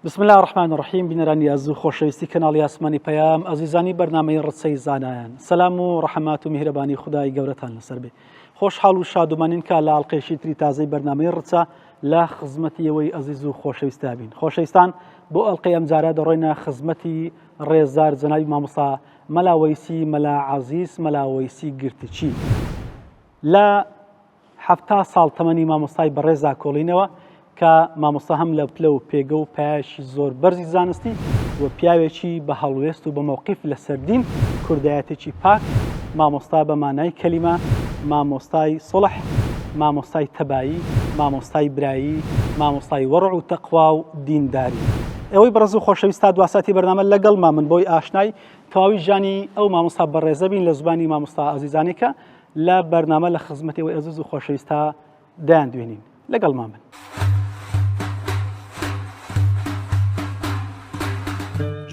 بسم الله الرحمن الرحیم بینەرانی ئازوو خۆشەویستی کەناڵی ئاسمانی پەیام ئەزیزانی بەرنامەی ڕچەی زانایان سەلام و ڕەحمات و میهرەبانی خودای گەورەتان لەسەر بێ خۆشحاڵ و شادومانین کە لە ئاڵلقەیەکی تری تازەی بەرنامەی ڕچە لە خزمەتی ئەوەی ئەزیز و خۆشەویستا بین خۆشەویستان بۆ ئەڵلقەی ئەمجارە دەڕۆینە خزمەتی ڕێزدار جەنابی مامۆستا مەلا وەیسی مەلا عەزیز مەلا وەیسی گرتچی لە 70 ساڵ تەمەنی مامۆستای بەڕێزا کۆڵینەوە کە مامۆستا هەم لە پلە و پێگە و پایشی زۆر بەرزی زانستی و پیاوێکی بە هەڵوێست و بە مووقیف لە سەردین کوردایەتێکی پاک مامۆستا بە مانای کەلیمە مامۆستای سڵح مامۆستای تەبایی مامۆستای برایی مامۆستای وەڕع و تەقوا و دینداری ئەوەی بەڕێز و خۆشەویستا دواساتی بەرنامە لەگەڵما من بۆی ئاشنای تەواوی ژانی ئەو مامۆستا بەڕێزە بین لە زمانی مامۆستا ئازیزانی کە لە بەرنامە لە خزمەتی ئەوەی ئەزیز و خۆشەویستا دایان دوێنین لەگەڵما من.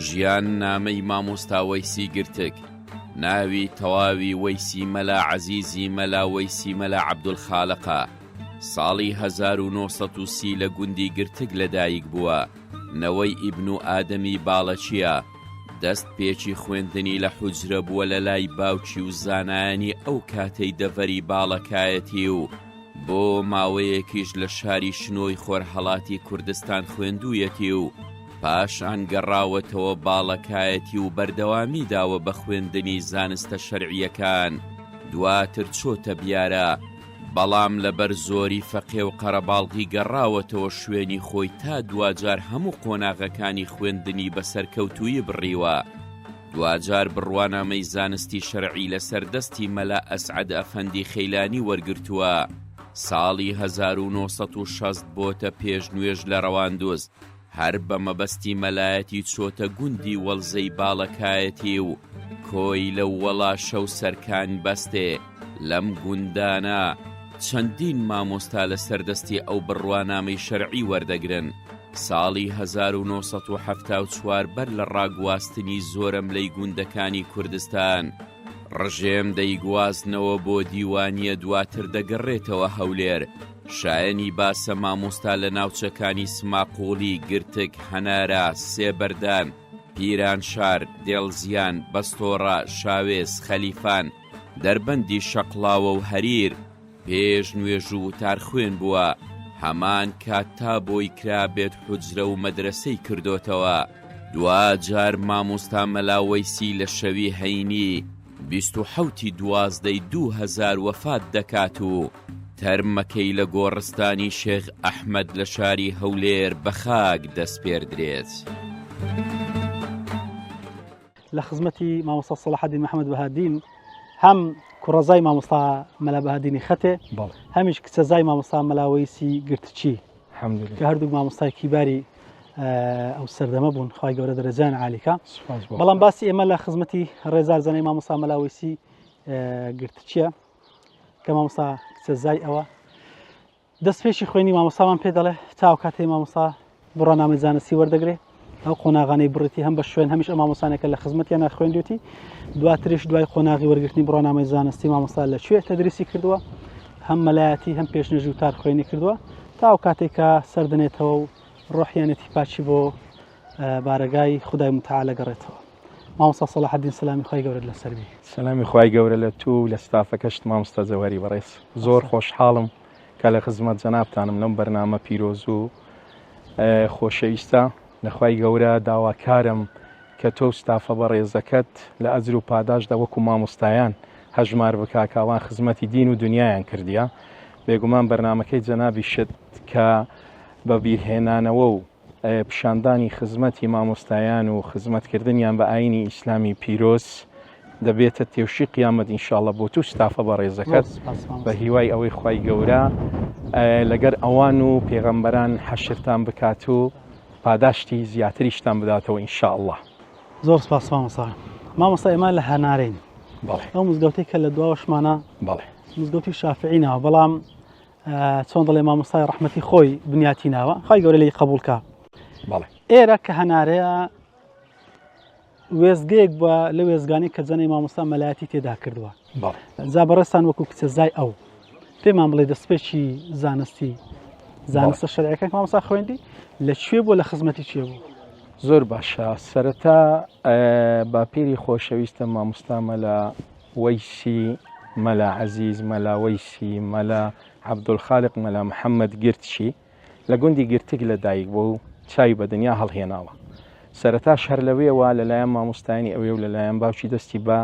ژیان نامەی مامۆستا وەیسی گرتک ناوی تەواوی وەیسی مەلا عەزیزی مەلا وەیسی مەلا عەبدولخالقە ساڵی 1930 لە گوندی گرتک لەدایک بووە نەوەی ئیبن و ئادەمی باڵەچیە دەست پێچی خوێندنی لە حوجرە بووە لە لای باوکی و زانایانی ئەو کاتەی دەڤەری باڵەکایەتی و بۆ ماوەیەکیش لە شاری شنۆی خۆرهەڵاتی کوردستان خوێندوویەتی و پاشان گەڕاوەتەوە باڵەکایەتی و بەردەوامی داوە بە خوێندنی زانستە شەرعیەکان دواتر چۆتە بیارە بەڵام لەبەر زۆری فەقێ و قەرەباڵغی گەڕاوەتەوە شوێنی خۆی تا دوجار هەموو قۆناغەکانی خوێندنی بەسەرکەوتووی بڕیوە دوجار بڕوانامەی زانستی شەرعی لەسەر دەستی مەلا ئەسعەد ئەفەندی خەیلانی وەرگرتووە ساڵی 1960 بۆتە پێشنوێژ لە ڕەواندۆز هەر بە مەبەستی مەلایەتی چۆتە گوندی وەڵزەی باڵەکایەتی و کۆی لە وەڵا شەو سەرکان بەستێ لەم گوندانە چەندین مامۆستا لە سەردەستی ئەو بڕوانامەی شەرعی وەردەگرن ساڵی 1974 بەر لە ڕاگواستنی زۆرە ملەی گوندەکانی کوردستان ڕژێم دەیگوازنەوە بۆ دیوانیە دواتر دەگەڕێتەوە هەولێر شایەنی باسە مامۆستا لە ناوچەکانی سماقۆڵی گرتک هەنارە سێبەردان پیرانشار دێڵزیان بەستۆڕە شاوێز خەلیفان دەربەندی شەقڵاوە و هەریر پێش نوێژ و تارخوێن بووە هەمان کات تا بۆی کرا بێت حوجرە و مەدرسەی کردوتەوە دوجار مامۆستا مەلا وەیسی لە شەوی هەینی 27 دوازدەی 2000 وەفات دەکات و تەرمەکەی لە گۆڕستانی شێخ ئەحمەد لە شاری هەولێر بە خاک دەستپێردرێت. لە خزمەتی مامۆستا سەلاحەدین محەممەد بەهادین هەم کوڕەزای مامۆستا مەلا بەهادینی خەتێ هەمیش کچەزای مامۆستا مەلا وەیسی گرتچی کە هەردوو مامۆستای کیباری ئەو سەردەمە بوون خوای گەورە دەرەجیان عالیکە بەڵام باسی ئێمە لە خزمەتی ڕێزار زەنەی مامۆستا مەلا وەیسی گرتچیە کە مامۆستا کچەزای ئەوە دەست پێشی خوێنی مامۆستامان پێ دەڵێ تا ئەو کاتەی مامۆستا بڕوانامەی زانستی وەردەگرێ ئەو قۆناغانەی بڕێتی هەم بە شوێن هەمیش ئەو مامۆستانێکە لە خزمەتیان خوێندوێتی دواتریش دوای قۆناغی وەرگرتنی بڕوانامەی زانستی مامۆستا لەکوێ تەدریسی کردووە هەم مەلایەتی هەم پێشنێژی و تارخوێنی کردووە تا ئەو کاتێک کە سەردنێتەوە و ڕۆحیانەتی پاچی بۆ بارەگای خودای متعالە گەڕێتەوە مامۆستا سەلاحەدین سەلامی خوای گەورە لەسەر بی سەلامی خوای گەورە لە تو لە ستافەکەشت مامۆستا جەوهەری بەڕێز زۆر خۆشحاڵم کە لە خزمەت جەنابتانم لەم بەرنامە پیرۆز و خۆشەویستە لەخوای گەورە داواکارم کە تۆ ستافە بەڕێزەکەت لە ئەجر و پاداشدا وەکو مامۆستایان هەژمار بکاکاوان خزمەتی دین و دنیایان کردیە بێگومان بەرنامەکەی جەنابی شت کە بە بیرهێنانەوە و پیشاندانی خزمەتی مامۆستایان و خزمەتکردنیان بە ئاینی ئیسلامی پیرۆز دەبێتە تێوشی قیامەت ئینشاءڵڵە بۆ تو ستافە بەڕێزەکەت بە هیوای ئەوەی خوای گەورە لەگەر ئەوان و پێغەمبەران حەشرتان بکات و پاداشتی زیاتریشتان بداتەوە ئینشاءڵڵە. زۆر سپاس مامۆستا. مامۆستا ئێمە لە هەنارین ئەو مزگەوتەی کە لە دواوەشمانە مزگەوتی شافعینەوە بەڵام چۆن دەڵێ مامۆستای ڕەحمەتی خۆی بنیاتی ناوە خوای گەورە لێی قبوڵکە ئێرە کە هەنارەیە وێزگەیەک بووە لە وێزگانی کە جەنەی مامۆستا مەلایەتی تێدا کردووە جا بەڕێستان وەکو کچەزای ئەو پێمان بڵێ دەستپێکی زانستی زانستە شەرعیەکان مامۆستا خوێندی لەکوێ بوو لە خزمەتی چێ بوو؟ زۆر باشە سەرەتا باپیری خۆشەویستە مامۆستا مەلا وەیسی مەلا عەزیز مەلا وەیسی مەلا عەبدولخالق مەلا محەممەد گرتچی لە گوندی گرتک لەدایک بوو و چای بە دنیا هەڵهێناوە سەرەتا شەر لەوەیەوە لەلایەن مامۆستایانی ئەوێ و لەلایەن باوکی دەستی بە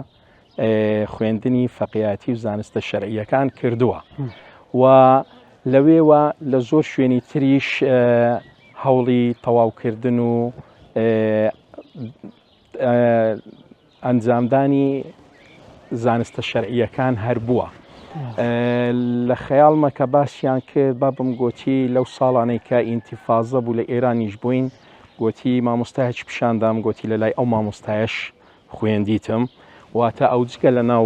خوێندنی فەقیهاتی و زانستە شەرعیەکان کردووە و لەوێوە لە زۆر شوێنی تریش هەوڵی تەواوکردن و ئەنجامدانی زانستە شەرعیەکان هەر بووە لە خەیاڵمە کە باسییان کرد با بم گوتی لەو ساڵانەی کە ئینتیفازە بوو لە ئێرانیش بووین گوتی مامۆستایەکی پیشاندام گوتی لە لای ئەو مامۆستایەش خوێندیتم واتە ئەو جگە لە ناو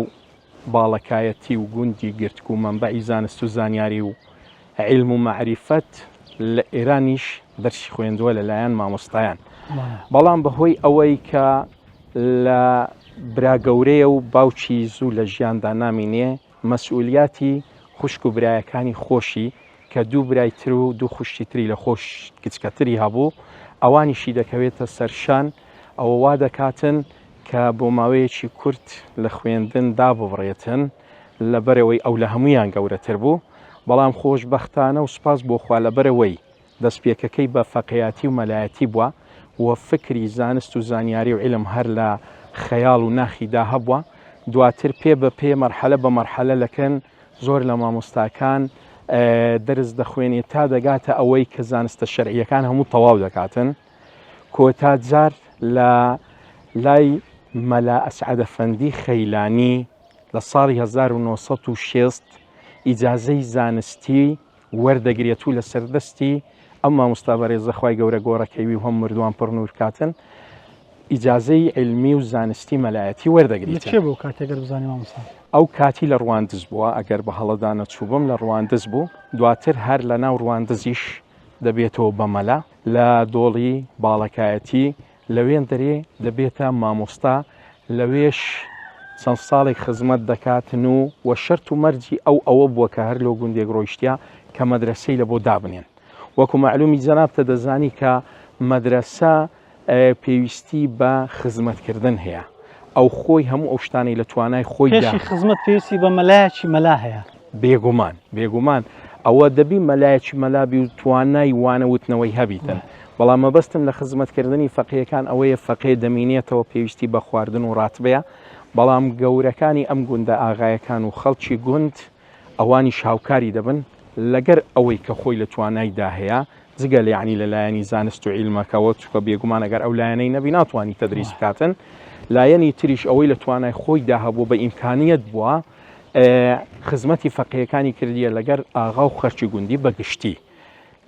باڵەکایەتی و گوندی گرتک و مەنبەعی زانست و زانیاری و علم و معریفەت لە ئێرانیش دەرسی خوێندووە لەلایەن مامۆستایان بەڵام بەهۆی ئەوەی کە لە براگەورەیە و باوکی زوو لە ژیاندا نامینێ مەسئولیاتی خوشک و برایەکانی خۆشی کە دوو برایتر و دوو خوشتی تری لە خۆش کچکەتری هەبوو ئەوانیشی دەکەوێتە سەرشان ئەوە وا دەکاتن کە بۆ ماوەیەکی کورت لە خوێندن دابڕێتن لەبەرەوەی ئەو لە هەمویان گەورەتر بوو بەڵام خۆشبەختانە و سپاس بۆ خوا لەبەرەوەی دەستپێکەکەی بە فەقیهاتی و مەلایەتی بووە و فکری زانست و زانیاری و علم هەر لە خەیاڵ و ناخیدا هەبووە دواتر پێ بە پێ مەرحەلە بە مەرحەلە لەکەن زۆر لە مامۆستاکان دەرس دەخوێنێت تا دەگاتە ئەوەی کە زانستە شەرعیەکان هەموو تەواو دەکاتن کۆتا جار لە لای مەلا ئەسعەد ئەفەندی خەیلانی لە ساڵی 1960 ئیجازەی زانستی وەردەگرێت و لە سەردەستی ئەم مامۆستا بەڕێزە خوای گەورە گۆڕەکەوی و هەم مردووان پڕ نور کاتن ئیجازەی علمی و زانستی مەلایەتی وەردەگریت چێ بوو کاتێگەر بزانانی مامۆستا ئەو کاتی لە ڕواندز بووە ئەگەر بە هەڵەدا نەچووبم لە ڕواندز بوو دواتر هەر لە ناو ڕواندزیش دەبێتەوە بەمەلا لە دۆڵی باڵەکایەتی لەوێن دەرێ دەبێتە مامۆستا لەوێش چەند ساڵێک خزمەت دەکاتن و شەرت و مەرجی ئەوە بووە کە هەر لەو گوندێک ڕۆیشتیا کە مەدرسەی لە بۆ دابنێن وەکو معلومی جەنابتە دەزانی کە مەدرسە پێویستی بە خزمەتکردن هەیە ئەو خۆی هەموو ئەو شتانی لە توانای خۆی خزمەت پێویستی بە مەلایەکی مەلا هەیە بێگومان ئەوە دەبی مەلایەکی مەلابی و توانای وانەوتنەوەی هەبیتن بەڵام مەبەستم لە خزمەتکردنی فەقیهەکان ئەوەیە فەقیه دەمینێتەوە پێویستی بە خواردن و ڕاتبەیە بەڵام گەورەکانی ئەم گوندە ئاغایەکان و خەڵکی گوند ئەوانی شاوکاری دەبن لەگەر ئەوەی کە خۆی لە توانایدا هەیە جگە لە یعنی لەلایەنی زانست و عیلمەکەوە چکە بێگومان ئەگەر ئەو لایەنەی نەبی ناتوانانی تەدریس بکاتن لایەنی تریش ئەوەی لە توانای خۆیدا هەبوو بە ئیمکانیەت بووە خزمەتی فەقیهەکانی کردیە لەگەر ئاغا و خەرکی گوندی بەگشتی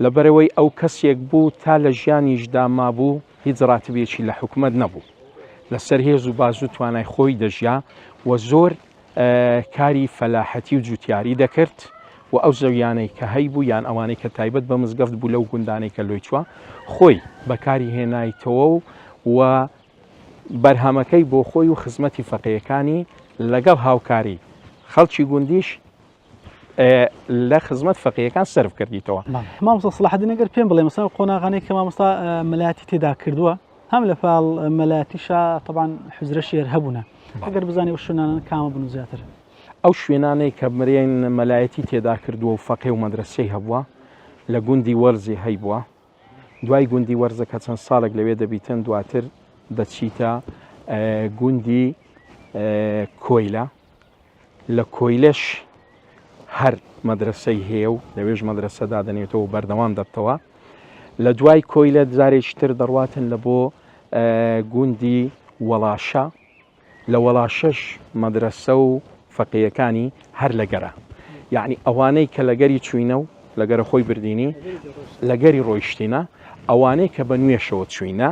لەبەرەوەی ئەو کەسێک بوو تا لە ژیانیشدا مابوو هیچ ڕاتبێکی لە حکومەت نەبوو لەسەر هێز و باز و توانای خۆی دەژیا و زۆر کاری فەلاحەتی و جوتیاری دەکرد و ئەو زەویانەی کە هەی بوو یان ئەوانەی کە تایبەت بە مزگەفت بوو لەو گوندانەی کە لۆی چووە خۆی بەکاری هێنایتەوە و بەرهەمەکەی بۆ خۆی و خزمەتی فەقیهەکانی لەگەڵ هاوکاری خەڵکی گوندیش لە خزمەت فەقیهەکان سەرف کردیتەوە مامۆستا سەلاحەدین ئەگەر پێم بڵێ مەسەڵەن قۆناغانەی کە مامۆستا مەلایەتی تێدا کردووە هەم لە پاڵ مەلایەتیشە طبعاً حوزرە شێر هەبوونە ئەگەر بزانێ شوێنانە کامە بن زیاتر ئەو شوێنانەی کە مرێن مەلایەتی تێدا کردووە و فەقیه و مەدرسەی هەبووە لە گوندی وەرزی هەی بووە دوای گوندی وەرزە کە چەند ساڵێک لەوێ دەبیتن دواتر دەچیتە گوندی کۆیلە لە کۆیلەش هەر مەدرسەی هەیە و لەوێژ مەدرسە دادەنێتەوە و بەردەوام دەبتەوە لە دوای کۆیلە جارێکی تر دەڕواتن لە بۆ گوندی وەڵاشە لە وەڵاشەش مەدرسە و فەقیهەکانی هەر لەگەرە یعنی ئەوانەی کە لەگەری چوینە و لەگەرە خۆی بردینی لەگەری ڕۆیشتینە ئەوانەی کە بە نوێشەوە چوینە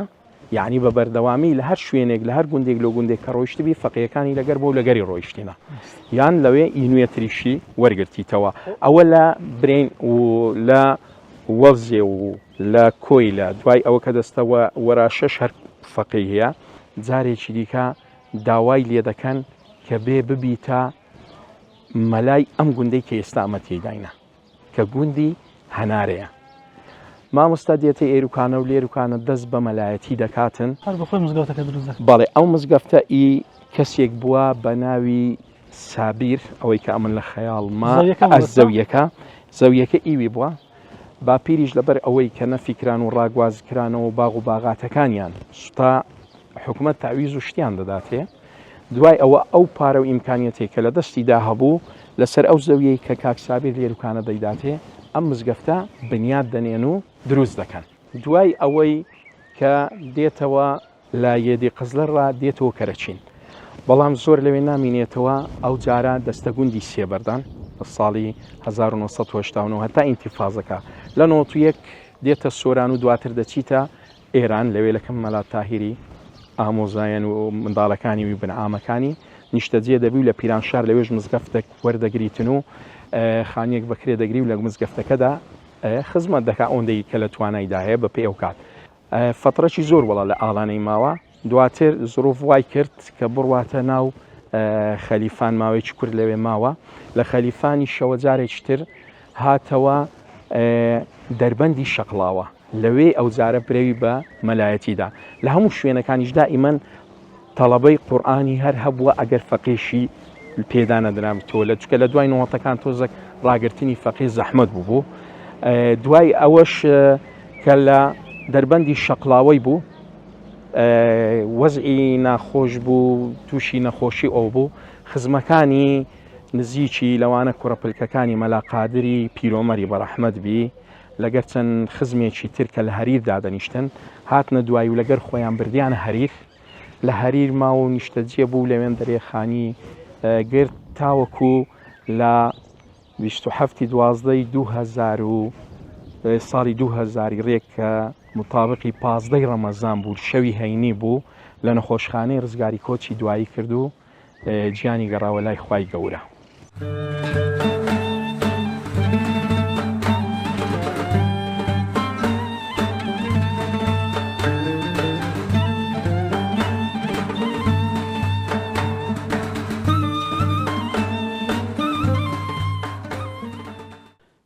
یعنی بە بەردەوامی لە هەر شوێنێک لە هەر گوندێک لە گوندێک کە ڕۆیشتبی فەقیهەکانی لەگەر بۆ لەگەری ڕۆیشتینە یان لەوێ ئینوێتریشی وەرگرتیتەوە ئەوە لە برین و لە وەڵزێ و لە کۆیلە دوای ئەوە کە دەستەوە وەراشەش هەر فەقیه هەیە جارێکی دیکە داوای لێ دەکەن کە بێ ببیتە مەلای ئەم گوندەی کە ئێستا ئەمە تێداینە کە گوندی هەنارەیە مامۆستا دێتە ئێروکانە و لێروکانە دەست بە مەلایەتی دەکاتن هەر بەخۆی مزگەوتەکە دروست دەکات. بەڵێ ئەو مزگەفتە ئی کەسێک بووە بە ناوی سابیر ئەوەی کە ئەمن لە خەیاڵما زەویەکە ئیوی بووە با پیریش لەبەر ئەوەی کە نەفیکران و ڕاگوازکرانەوە باغ و باغاتەکانیان سوتا حکوومەت تعویز و شتیان دەداتێ دوای ئەوە ئەو پارە و ئیمکانیەتێک کە لە دەستیدا هەبوو لەسەر ئەو زەویەی کە کاکسابیر لێروکانە دەیداتێ ئەم مزگەفتە بنیاد دەنێن و دروست دەکەن دوای ئەوەی کە دێتەوە لا یێدی قزلڕ دێتەوە کەرەچین بەڵام زۆر لەوێ نامینێتەوە ئەو جارە دەستەگوندی سێبەردان لە ساڵی 1970 هەتا ئینتیفازەکە لە 91 دێتە سۆران و دواتر دەچیتە ئێران لەوێ لەکەم مەلات تاهیری ئامۆزایەن و منداڵەکانی و بنعامەکانی نیشتەجێ دەبی و لە پیرانشار لەوێژ مزگەفتێک وەردەگریتن و خانیەک بەکرێ دەگری و لە مزگەفتەکەدا خزمەت دەکا ئەوەندەی کە لە توانایدا هەیە بە پێ ئەو کات فترەی زۆر وڵا لە ئاڵانەی ماوە دواتر زۆرۆڤ وای کرد کە بڕواتە ناو خەلیفان ماوەیەکی کورد لەوێ ماوە لە خەلیفانی شەوە جارێکی تر هاتەوە دەربەندی شەقڵاوە لەوێ ئەو جارە برەوی بە مەلایەتیدا لە هەموو شوێنەکانیش دائیمەن تەڵەبەی قورئانی هەر هەبووە ئەگەر فەقیشی پێدا نەدرامتەوە لە چکە لە دوای نەوەتەکان تۆزێک ڕاگررتنی فەقی زەحمەت بوو دوای ئەوەش کە لە دەربەندی شەقڵاوەی بوو وەزعی ناخۆش بوو تووشی نەخۆشی ئەو بوو خزمەکانی نزیکی لەوانە کوڕەپلکەکانی مەلا قادری پیرۆمەری بەڕەحمەت بی لەگەر چەند خزمێکی تر کە لە هەریر دادەنیشتن هاتنە دوایی و لەگەر خۆیان بردیانە هەریر لە هەریر ماوە و نیشتەجێ بوو لەوێن دەرێخانی گرت تاوەکو لە 27 2000 ساڵی 2000 ڕێک کە مطابقی 15 ڕەمەزان بوو شەوی هەینی بوو لە نەخۆشخانەی ڕزگاری کۆچی دوایی کرد و گیانی گەڕاوە لای خوای گەورە.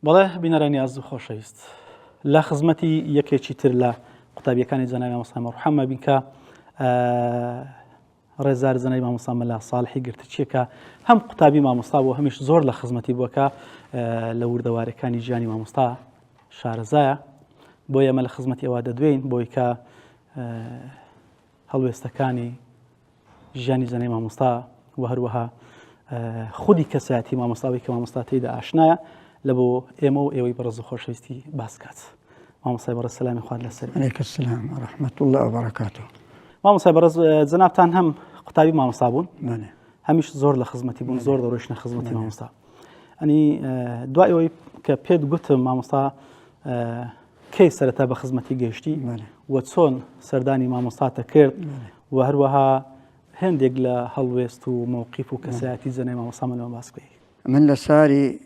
بەڵێ بینەرانی ئازوو خۆشەویست لە خزمەتی یەکێکی تر لە قوتابیەکانی جەنابی مامۆستا مەرحوم بینکە ڕێزار جەنابی مامۆستا مەلا ساڵحی گرتچیەکە هەم قوتابی مامۆستا بۆ هەمیش زۆر لە خزمەتی بووەکە لە وردەوارەکانی ژیانی مامۆستا شارەزایە بۆ ئێمە لە خزمەتی ئەوە دەدوێین بۆی کە هەڵوێستەکانی ژیانی جەنابی مامۆستا و هەروەها خودی کەسایەتی مامۆستاوی کە مامۆستا تێیدا ئاشنایە لە بۆ ئێمە و ئێوەی بەڕێز و خۆشەویستی باس کات. مامۆستای بەڕێز سەلامی خوارد لەسەر. عەلەیکە السەلام وەڕەحمەتوڵڵاه وبەرەکاتوه. مامۆستای بەڕێز جەنابتان هەم قوتابی مامۆستا بوون بەڵێ هەمیش زۆر لە خزمەتی بوون زۆر دەڕۆیشتنە خزمەتی مامۆستا ئەنی دوای ئەوەی کە پێت گوتم مامۆستا کەی سەرەتا بە خزمەتی گەیشتی و چۆن سەردانی مامۆستاتە کرد و هەروەها هەندێک لە هەڵوێست و مووقیف و کەسایەتی جەنابی مامۆستا لەوە باس بکەی. من لە ساری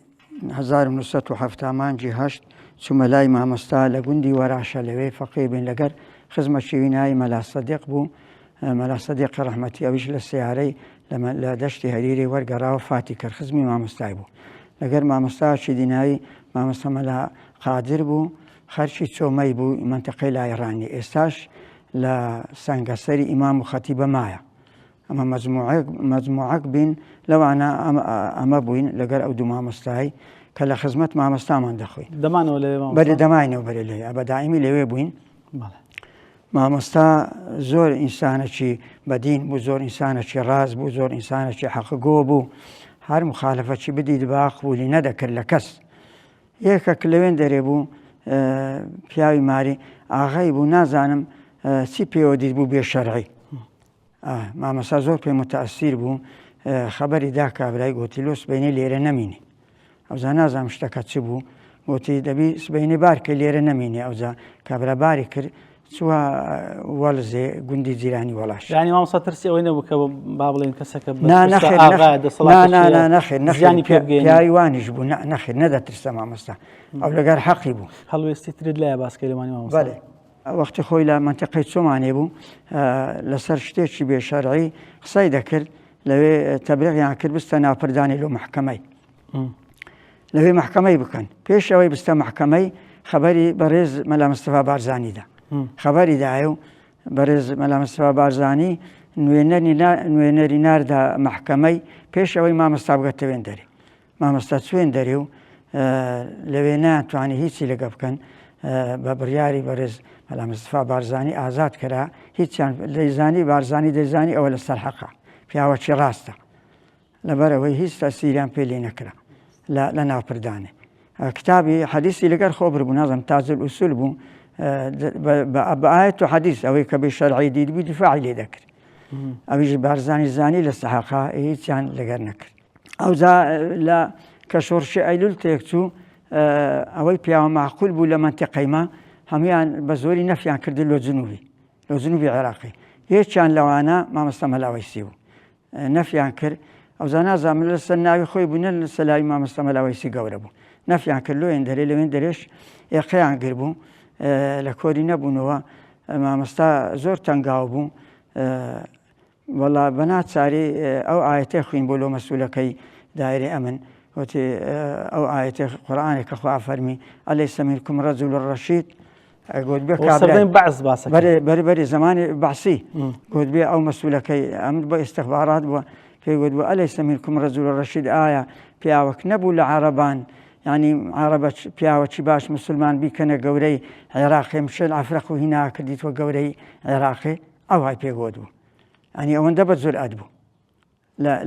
1970 چوومە لای مامۆستا لە گوندی وەراشە لەوێ فەقێ بین لەگەر خزمە شێوینایی مەلا سەدیق بوو مەلا سەدیق ڕەحمەتی ئەویش لە سیارەی لە دەشتی هەریری وەرگەڕاوە فاتی کرد خزمی مامۆستای بوو لەگەر مامۆستاشی دینایی مامۆستا مەلا قادر بوو خەرچی چۆمەی بوو منتەقەی لایڕانی ئێستاش لە سەنگەسەری ئیمام و خەتیبە مایە ئەمە مەجموعەک بین لەوانە ئەمە بووین لەگەر ئەو دوو مامۆستایی کە لە خزمەت مامۆستامان دەخۆین دەمانەوە لێ بەرە دەماینەوە بەرە لێ ئەبە دائیمی لەوێ بووین. مامۆستا زۆر ئینسانێکی بەدین بوو زۆر ئینسانێکی ڕاست بوو زۆر ئینسانێکی حەقگۆ بوو هەر مخالەفەتی بدی باق بوولی نەدەکرد لە کەس یەکێک لەوێن دەرێ بوو پیاوی ماری ئاغای بوو نازانم چی پێوە دیت بوو بێ شەرعی مامۆستا زۆر پێ متەئەسیر بوو خەبەری دا کابرای گوتی لۆ سبەینەی لێرە نەمینی ئەوزا نازانم شتەکە چ بوو گوتی دەبی سبەینەی بارکە لێرە نەمینێ ئەوزا کابرا باری کرد چووە وەڵزێ گوندی جیرانی وەڵاش ینی مامۆستا ترسی ئەوەی نەبوو کە با بڵێن کەسەکە نەخێر پیاوی وانیش بوو نەخێر نەدەترسە مامۆستا ئەو لەگەر حەقی بوو هەڵوێستی ترت لایە باسکەی لەمانی مامۆستا. بەڵێ وەختی خۆی لە منتەقەی چۆمانێ بوو لەسەر شتێکی بێشەرعی قسەی دەکرد لەوێ تەبلیغیان کرد بستە ناوپردانی لۆ محکەمەی لەوێ محکەمەی بکەن پێش ئەوەی بستە محکەمەی خەبەری بەڕێز مەلا مستەفا بارزانیدا خەبەری دایە و بەڕێز مەلا مستەفا بارزانی نوێنەری ناردا محکەمەی پێشەوەی مامەستا بگەتە وێندەرێ مامەستا چوێن دەرێ و لەوێ ناتوانانی هیچی لەگە بکەن بە بڕیاری بەڕێز مەلا مستەفا بارزانی ئازاد کرا هیچیان دەیزانی بارزانی دەیزانی ئەوە لەسەر حەقا پیاوەکی ڕاستە لەبەرەوەی هیچ تەسیریان پێ لێ نەکرا لە ناوپردانێ کتابی حەدیثی لەگەر خۆبر بوو نازم تازل ئوسول بوو بە ئایەت و حەدیث ئەوەی کە بێ شەرعی دیدبوو دیفاعی لێ دەکرد ئەویش بارزانی زانی لە سەحەقا هیچیان لەگەر نەکرد ئەوجا لە کە شۆڕشی ئەیلول تێکچوو ئەوەی پیاوە معقول بوو لە منتیقەیما هەمویان بە زۆری نەفیان کردی لۆ جنوبی عێراقی یەکیان لەوانە مامۆستا مەلاوەیسی بوو نەفیان کرد ئەوجا نازانم لەسەر ناوی خۆی بوونە لە سەلاوی مامۆستا مەلاوەیسی گەورە بوو نەفیان کرد لۆیان دەرێ لەوێن دەرێش ئێقەیان گر بوو لە کۆری نەبوونەوە مامۆستا زۆر تەنگاو بوو وەڵا بەناچاری ئەو ئاەتەی خوین بۆ لۆ مەسئولەکەی دایرەی ئەمن وتی ئەو ئاەتەی قورئانی کە خوا فەرمی ئەلەیسە منکم ڕەجوڵ ڕەشید گوت بێ بەری زمانی بەعسی گوت بێ ئەو مەسئولەکەی ئەم بە ئیستیخبارات بووە پێی گوت بوو ئەلەیسە منکم ڕەجوڵ ڕەشید ئایا پیاوەک نەبوو لە عەرەبان ینی عەرەبە پیاوەکی باش مسلمان بیکەنە گەورەی عێراقی مشل ئەفرەق و هینا کردیتوە گەورەی عێراقی ئەو های پێگوت بوو ئەنی ئەوەندە بە جورئەت بوو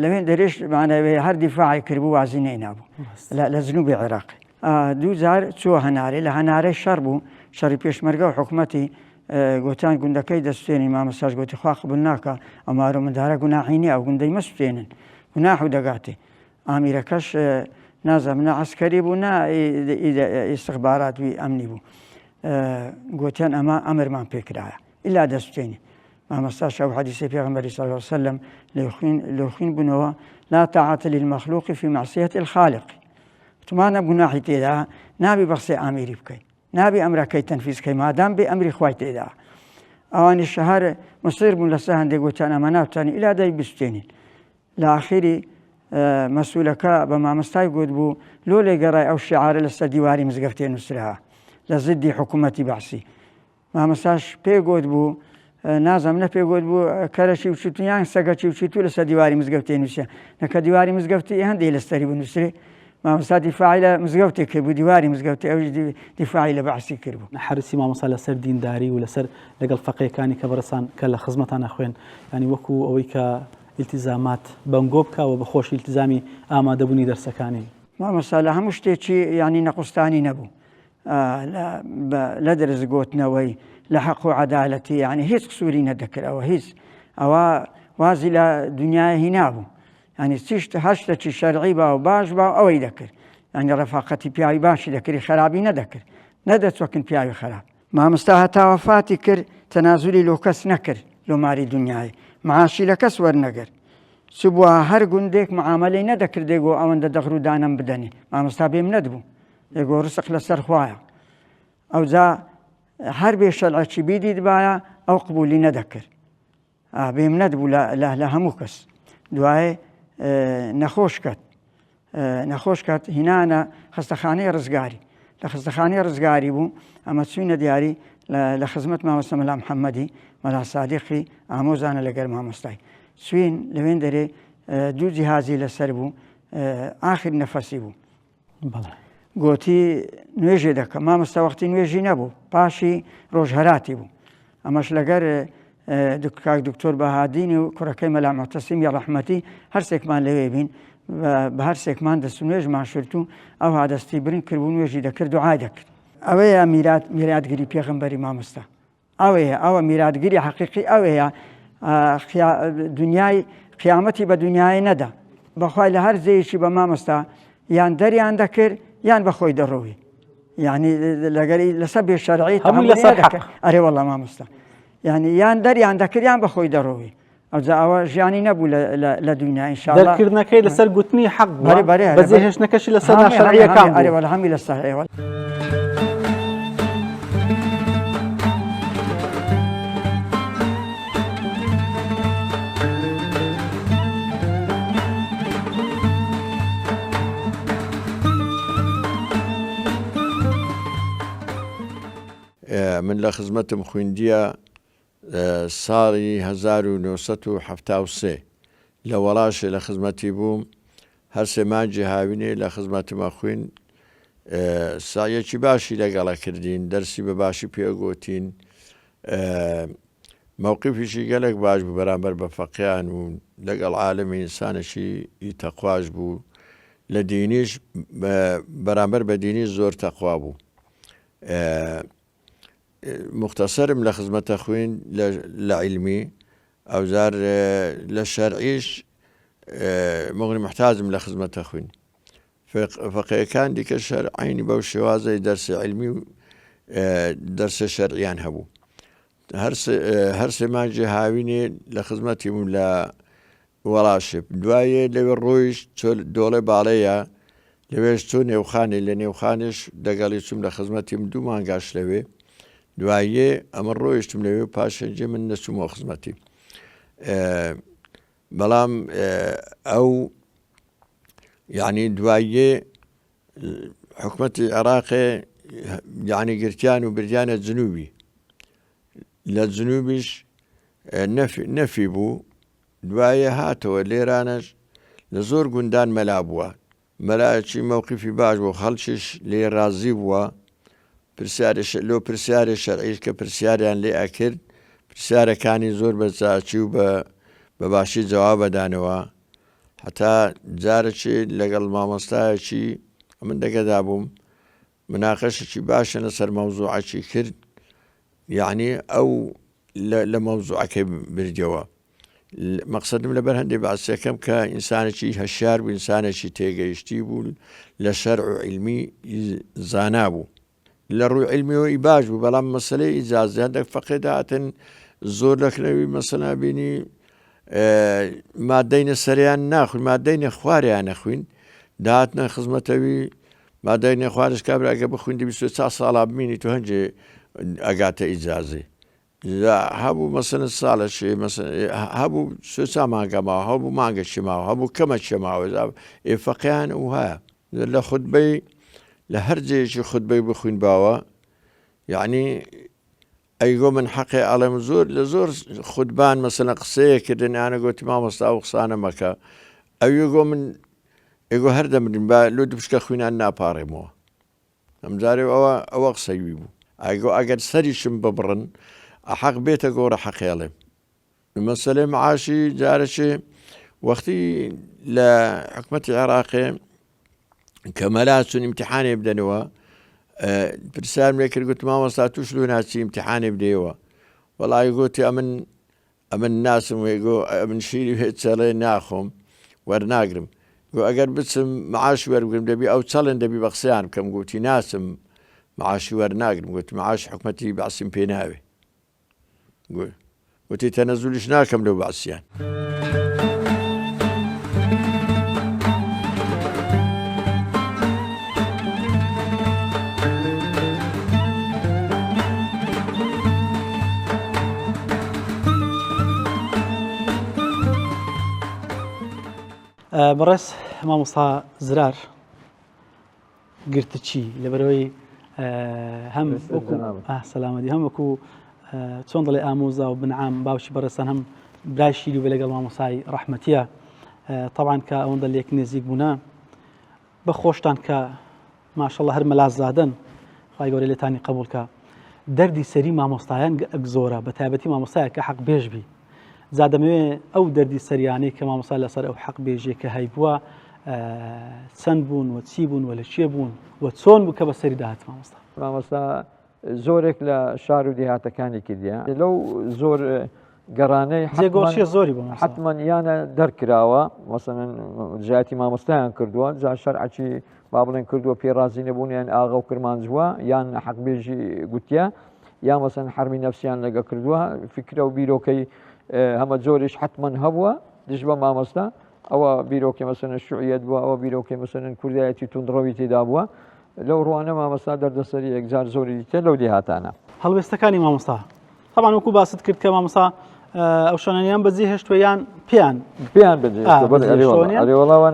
لەوێن دەرێش مانەوێ هەر دیفاعی کردبوو وازی نەینابوو لە جنوبی عێراقی دوو جار چووە هەنارێ لە هەنارەی شەڕ بوو شەڕی پێشمەرگە و حکوومەتی گوتیان گوندەکەی دەستێنی مامەساژ گوتی خوا قبول ناکە ئەمارە مندارە گوناحی نییە ئەو گوندەی مەسوێنن گوناح و دەگاتێ ئامیرەکەش نازەمنە عەسکەری بوو نا ئیستیخبارات وی ئەمنی بوو گوتیان ئەمە ئەمرمان پێکرایە ئیلا دەستێنی مامەستاش ئەو حەدیثی پێغەمبەری صلی الله علیه وسلم لێ خوێن بوونەوە لا طاعة للمخلوق في معصية الخالق تمانە گوناحی تێدا نابی بەخسێ ئامیری بکەیت نابی ئەمرەکەی تەنفیز بکەی مادام بێ ئەمری خوای تێدا ئەوانی شەهر مصیر بوون لەسەر هەندێک گوتیان ئەمە ناتوانین ئیلا دەی بستێنین لە ئاخری مەسئولەکە بە مامەستای گوت بوو لۆ لێگەڕای ئەو شیعارە لەسەر دیواری مزگەفتێ نووسراوە لە زدی حکوومەتی بەعسی مامەستاش پێگوت بوو نازەم نەپێگوت بوو کەرەشی وچوتیان سەگەکی وچیتو لەسەر دیواری مزگەفتێ نووسە نەکە دیواری مزگەفتی هەندێک لەستەری بنووسێ مامۆستا دیفاعی لە مزگەوتێک کرد بوو دیواری مزگەوتی ئەوش دیفاعی لە بەعسی کرد بوو حرسی مامۆستا لەسەر دینداری و لەسەر لەگەڵ فەقیەکانی کە بەڕسان کە لە خزمەتان نەخوێن ینی وەکو ئەوەی کە ئیلتیزامات بەنگۆ بکەوە بە خۆشی ئیلتیزامی ئامادەبوونی دەرسەکانی مامۆستا لە هەموو شتێکی ینی نەقوستانی نەبوو لە دەرزگۆتنەوەی لە حەق و عەدالەتی ینی هیچ قسووری نەدەکرەوە هیچ ئەوە وازی لە دنیای هینا بوو ینی هەر شتێکی شەرعی با و باش با ئەوەی دەکرد ینی ڕەفاقەتی پیاوی باشی دەکردی خەرابی نەدەکرد نەدەچۆکن پیاوی خەراب مامۆستا هەتا وەفاتی کرد تەنازولی لۆ کەس نەکرد لۆماری دنیای معاشی لە کەس وەرنەگرت چ بووە هەر گوندێک معاملەی نەدەکردێ گۆ ئەوەندە دەغر و دانەم بدەنێ مامۆستا بێم نەدبوو لێگۆ ڕسق لەسەر خوایە ئەوجا هەر بێ شەرعێکی بیدی دبایە ئەو قبولی نەدەکرد بێم نەدبوو لە هەموو کەس دوایێ نەخۆش کات هینانە خستەخانەی ڕزگاری لە خستەخانەی ڕزگاری بوو ئەمە چوینە دیاری لە خزمەت مامۆستا مەلا محەممەدی مەلا سادیقی ئامۆزانە لەگەر مامۆستای سوین لەوێن دەرێ دوو جیهازی لەسەر بوو ئاخر نەفەسی بوو گوتی نوێژێ دەکەم مامۆستا وەختی نوێژی نەبوو پاشی ڕۆژهەراتی بوو ئەمەش لەگەر کاک دکتۆر بەهادینی و کوڕەکەی مەلا مۆتەسیمی ڕەحمەتی هەرسێکمان لەوێ بین بە هەرسێکمان دەست و نوێژمان شرت و ئەو هادەستی برین کرد و نوێژی دەکرد دوعای دەکرد ئەوەیە میراتگیری پێغەمبەری مامۆستا ئەوە میراتگیری حەقیقی ئەوەیە دنیای قیامەتی بە دنیای نەدا بەخوای لە هەر زەیەکی بە مامۆستا یان دەریان دەکرد یان بەخۆی دەڕۆوی یعنی لەگەری لەسەر بێ شەرعی ئەرێ وەڵڵا مامۆستا یعنی یان دەریان دەکرد یان بەخۆی دەڕۆوی ئەوجا ئەوە ژیانی نەبوو لە دنیا ئینشاءالله دەرکردنەکەی لەسەر گوتنی حەق بووە بەجێهێشتنەکەشی لەسەر ناشەرعیەکان بوو ئەرێ وەڵڵا هەمی لەسەر من لە خزمەتم خوێندیە ساڵی 1970 لە وەڵاشێ لە خزمەتی بووم هەر سێ مانجی هاوینێ لە خزمەتمە خوێن سایەکی باشی لەگەڵە کردین دەرسی بە باشی پێگوتین مووقفیشی گەلێک باش بوو بەرامبەر بە فەقیان و لەگەڵ عالمی ئینسانێکی تەقواش بوو لە دینیش بەرامبەر بە دینی زۆر تەقوا بوو مختصرم لە خزمەتە خوێن لە عیلمی ئەوزار لە شەرعیش مغنی محتاجم لە خزمەتە خوێن فەقیەکان دیکە شەرعینی بەو شێوازەی دەرسی عیلمی و دەرسە شەرعیان هەبوو هەر سێ مانجی هاوینێ لە خزمەتی بووم لە وەڵاشێ دوایێ لەوێ ڕۆیش دۆڵێ باڵەیە لەوێش چۆ نێوخانێ لە نێوخانش دەگەڵی چوم لە خزمەتیم 2 مانگاش لەوێ دوایێ ئەمە ڕۆیشتم لەوێ پاشەنجێ من نەچوومەوە خزمەتی بەڵام ئەو یعنی دوایێ حکومەتی عێراقێ یعنی گرتیان و بردیانە جنوبی لە جنوبیش نەفی بوو دوایە هاتەوە لێرانش لە زۆر گوندان مەلا بووە مەلایەکی مووقفی باش بوو خەڵکیش لێ رازی بووە لۆ پرسیارێ شەرعیش کە پرسیاریان لێ ئەکرد پرسیارەکانی زۆر بەچاچی و بە باشی جواب بەدانەوە هەتا جارێکی لەگەڵ مامۆستایەکی من دەگەدا بووم مناقەشێکی باشە لەسەر مەوزوعەکی کرد یعنی ئەو لە مەوزوعەکەی بردیەوە مەقسەدم لەبەر هەندێک باسیەکەم کە ئینسانێکی هەشیار بوو ئینسانێکی تێگەیشتی بوو لە شەرع و عیلمی زانا بوو لە ڕووی عیلمیەوەی باش بوو بەڵام مەسەلەی ئیجازیان دەک فەقێ داهاتن زۆر لەکرەوی مەسەلا بینی مادەی نەسەریان ناخوین مادەی نەخواریان نەخوین داهاتنە خزمەتەوی مادەی نەخوارش کابراگە بخوێندی 24 ساڵا بمینی تو هەنجێ ئەگاتە ئیجازی هەبوو مەسەن ساڵەشێ هەبوو سوێچا ماگەماوە هەبوو مانگەشی ماوە هەبوو کەمە چێماوە ئێفەقیان و هەیە لە خودبەی لە هەر جێیەکی خودبەی بخوین باوە یعنی ئەیگۆ من حەقی ئەڵێم زۆر لە زۆر خودبان مەسەلە قسەیە کردن یانە گوتی مامۆستا و قسانە مەکە ئەوێگۆ من ئێگۆ هەر دەمرین با لۆ دوپشکە خوێنان ناپارێمەوە ئەمجارێ ئەوە قسەوی بوو ئەیگۆ ئەگەر سەریشم ببڕن حەق بێتە گۆرە حەقێڵێم مەسەلەی معاشی جارەشێ وەختی لە حکومەتی عێراقێ کە مەلا چون ئیمتیحانێ بدەنەوە پرسیارم لێ کرد گوتم مامۆستا توش لۆ ناچی ئیمتیحانێ بدەیەوە وەڵی گوتی ئەمن ناسم وێگۆ ئەمن شیری هێت چەڵێ ناخۆم وەرناگرم گۆ ئەگەر بچم معاش وەربگرم دەبی ئەو چەڵێن دەبی بە قسەیان بکەم گوتی ناسم معاشی وەرناگرم گوتی معاش حکومەتی باسیم پێ ناوێ وتی تەنەزولیش ناکەم لەو باسییان بەڕێز مامۆستا زرار گرتچی لەبەرەوەی هەم سەلامەتی هەم وەکو چۆن دەڵێ ئامۆزا و بنعام باوشی بەڕێستان هەم برایشیری و لەگەڵ مامۆسای ڕەحمەتیە طبعاً کە ئەوەندە لێک نێزیک بوونە بە خۆشتان کە ماشەڵڵا هەر مەلاز زادن خی گەورەی لێتانی قبولکە دەردی سەری مامۆستایان زۆرە بە تایبەتی مامۆستایە کە حەق بێژ بی زادەمەوێ ئەو دەردی سەریانەی کە مامۆستا لەسەر ئەو حەق بێژێ کە هەیبووە چەند بوون و چی بوون و لە چێ بوون و چۆن بوو کە بە سەری داهات مامۆستا زۆرێک لە شار و دیهاتەکانی کردیە لەو زۆر گەڕانەی جێگۆشیە زۆری بوو حتمما یانە دەرکراوە مەسەن جاتی مامۆستایان کردووە جا شەرعەکی با بڵێن کردووە پێڕازی نەبوون یان ئاغا و کرمانجووە یان حەقبێژی گوتیە یا مەسەن حرمی نەفسیان لەگە کردووە فکرە و بیرۆکەی هەمە جۆریش حتمما هەبووە دژ بە مامۆستا ئەوە بیرۆکی مەسەن شوعیەت بووە ئەوە بیرۆکی مەسەن کوردایەتی توندڕەوی تێدا بووە لەو ڕوانە مامۆستا دەردەسەری یەکجار زۆری دیتە لەو دیهاتانە هەڵوێستەکانی مامۆستا طبعاً وەکو باست کرد کە مامۆستا ئەو شانانیان بەجێ هێشتویان پێیان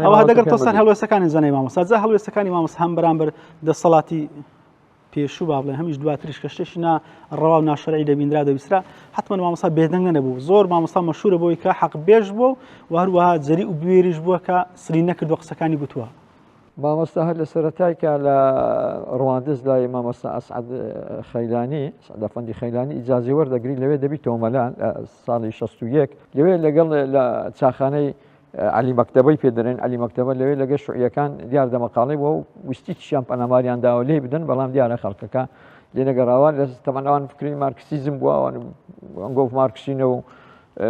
ئەوە دەگەر تەسەر هەڵوێستەکانی زانەی مامۆستا جا هەڵوێستەکانی مامۆستا هەم بەرامبەر دەسەڵاتی پێشوو با بڵێن هەمیش دواتریش کە شتێکی ڕەوا و ناشەرعی دەبینرا دەبیسترا حتمما مامۆستا بێدەنگ نەبوو زۆر مامۆستا مەشهورە بۆی کە حەق بێژ بوو و هەروەها جەری و بوێریش بووە کە سری نەکردووە قسەکانی گوتووە. مامۆستا هەر لە سەرەتای کە لە ڕواندز لای مامۆستا ئەسعەد خەیلانی ئەفەندی خەیلانی ئیجازەی وەردەگری لەوێ دەبیتەوە مەلان ساڵی 61 لەوێ لەگەڵ لە چاخانەی علی مەکتەبەی پێدەرێن علی مەکتەبە لەوێ لەگە شوعیەکان دیار دەمەقاڵی بۆ ویستی چیان پەناماریان داوە لێ بدەن بەڵام دیارە خەڵکەکە لێ نەگەڕاوە لە تەمەناوان فکری مارکسیزم بووە ئەنگۆف مارکسینە و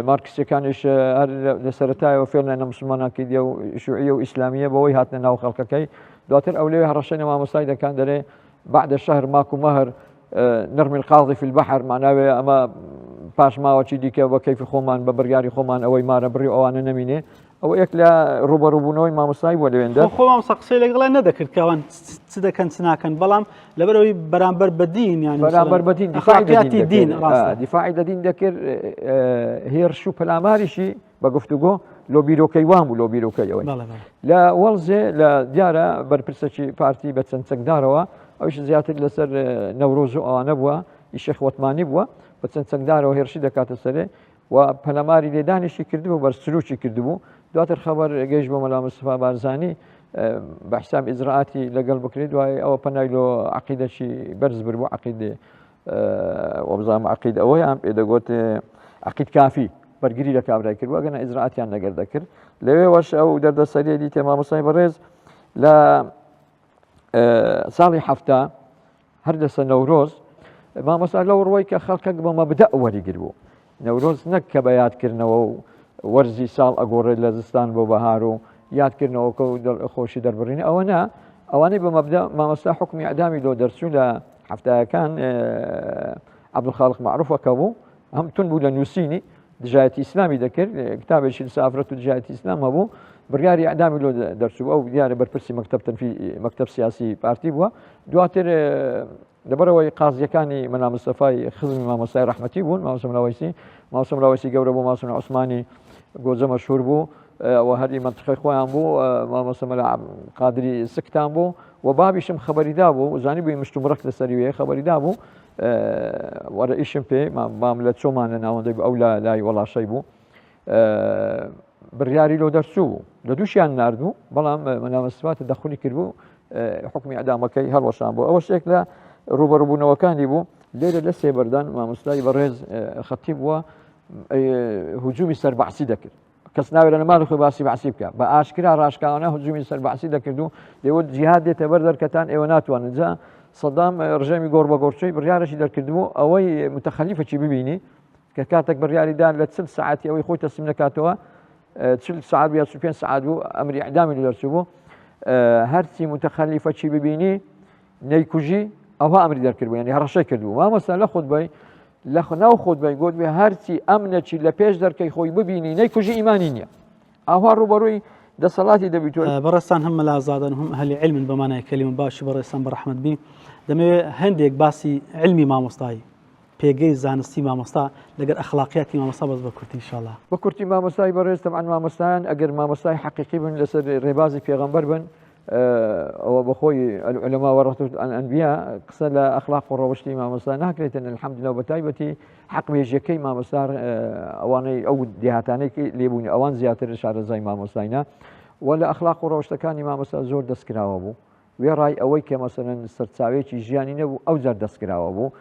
مارکسیەکانیش هەر لە سەرەتایەوە فێڵێنە مسلمانان کردیە و شوعیە و ئیسلامیە بەوەی هاتنە ناو خەڵکەکەی دواتر ئەو لێوێ هەڕەشەی مامۆستای دەکان دەرێ بعد الشهر ماكو مهر نرمي القاضي في البحر معناوێ ئەمە پاش ماوەچی دیکە بە کەیفی خۆمان بە بڕیاری خۆمان ئەوەی مارە بڕی ئەوانە نەمینێ ئەوە یەک لە ڕوبەڕووبوونەوەی مامۆستای بۆ لەوێندە خۆمان قسەی لەگەڵای نەدەکرد کەوان چ دەکەن چ ناکەن بەڵام لەبەرەوەی بەرامبەر بە دین یانی بەرامبەر بە دین ئەخلاقیاتی دین دیفاعی لە دین دەکرد هێرش و پەلاماریشی بە گفتوگۆ لۆ بیرۆکەی وان بوو لۆ بیرۆکەیەوەی لە وەڵزێ لە دیارە بەرپرسەکی پارتی بە چەند چەکدارەوە ئەوش زیاتر لەسەر نەورۆز و ئەوانە بووە ئیشێخ وەتمانی بووە بە چەند چەکدارەوە هێرشی دەکاتە سەرێ و پەلەماری لێدانیشی کردبوو بەرسلوکی کردبوو دواتر خەبەر گەیشت بۆ مەلا مستەفا بارزانی بە حساب ئیجراعاتی لەگەڵ بکرێت دوای ئەوە پەنای لۆ عەقیدەشی بەرز بر بوو عەقیدێ وەبزانم عەقید ئەوەیان پێدەگوت عەقید کافی بەرگری لە کابرای کرد وەگەنە ئیجراعاتیان لەگەر دەکرد لەوێ وەش ئەو دەردەسەریە دیتێ مامۆستای بەڕێز لە ساڵی هەفتا هەر لەسەر نەورۆز مامۆستا لەو ڕۆی کە خەڵکەک بە مەبدە وەریگر بوو نەورۆز نەک کە بە یادکردنەوە و وەرزی ساڵ ئەگۆڕێت لە زستان بۆ بەهار و یادکردنەوەکە و خۆشی دەربڕینی ئەوە نا ئەوانەی بە مەبدە مامۆستا حکمی ئەعدامی لۆ دەرچوو لە هەفتایەکان عەبدولخالق معروفەکە بوو هەم تون بوو لە نووسینی دژایەتی ئیسلامی دەکرد کتابێکی لەسەر و دژایەتی ئیسلام هەبوو بڕیاری ئەعدامی لۆ دەرچوو ئەو دیارە بەرپرسی مەکتەب سیاسی پارتی بووە دواتر لەبەرەوەی قازیەکانی مەلا مستەفای خزمی مامۆستای ڕەحمەتی بوون مامۆستا ملاوەیسی گەورە بوو مامۆستا عوسمانی گۆجە مەشهور بوو و هەری مەنتقەی خۆیان بوو مامۆستا مەلا قادری سکتان بوو و بابیشم خەبەریدا بوو زانی بووی مشتومڕەک لەسەری وێ خەبەریدا بوو وەرە ئیشم پێ مام لە چۆمان لە ناوەندەی ئەو لای وەڵاشەی بوو بڕیاری لۆ دەرچوو بوو لە دووشیان ناردوو بەڵام مەلا مستەفا تەدەخولی کردبوو حکمی ئەعدامەکەی هەڵوەشان بوو ئەوە شتێک لە ڕوبەڕووبوونەوەکانی بوو لێرە لە سێبەردان مامۆستای بەڕێز خەتی بووە هجومی سەر بەعسی دەکرد کەس ناوێت لە ماڵی خۆی باسی بەعسی بکە بە ئاشکرا ڕاشکاوانە هجومی سەر بەعسی دەکرد و لێوە جیهاد دێتە بەر دەرکەتان ئێوە ناتوانن جا سەدام ڕژێمی گۆڕ بە گۆڕچەی بڕیارەشی دەرکردبوو ئەوەی متەخەلیفەکی ببینی کە کاتێک بڕیاریدان لە 40 ساعتی ئەوەی خۆی تەسلیم نەکاتەوە 40 ساعت یا 25 ساعت بوو ئەمری ئەعدامی لە دەرچوو بوو هەرچی متەخەلیفەکی ببینی نەیکوژی ئەوها ئەمری دەرکردبوو یعنی هەڕەشەی کردبوو مامۆستا لە خودبەی لە ناو خودبەی گوت بێ هەرچی ئەمنەکی لە پێش دەرکەی خۆی ببینی نەیکوژی ئیمانی نییە ئاوا ڕوبەڕووی دەسەڵاتی دەبیتوە بەڕێستان هەم مەلازادن هەم ئەهلی علمن بەمانای کەلیمە باشی بەڕێستان بەڕەحمەت بی دەمەوێت هەندێک باسی علمی مامۆستایی پێگەی زانستی مامۆستا لەگەر ئەخلاقیاتی مامۆستا بەس بە کورتی ئینشاءالله بە کورتی مامۆستای بەڕێز تەبعاً مامۆستایان ئەگەر مامۆستای حەقیقی بن لەسەر ڕێبازی پێغەمبەر بن ئەوە بەخۆی العلماء وەرەثة الأنبياء قسە لە ئەخلاق و ڕەوشتی مامۆستا ناکرێتن الحەمدلله بەتایبەتی حەق بێژیەکەی مامۆستا ئەوانەی ئەو دێهاتانەی لێبوونی ئەوان زیاتر شارەزای مامۆستاینا و لە ئەخلاق و ڕەوشتەکانی مامۆستا زۆر دەستکراوە بوو وێڕای ئەوەی کە مەسەلەن سەرچاوێکی ژیانی نەبوو ئەو جار دەستکراوە بوو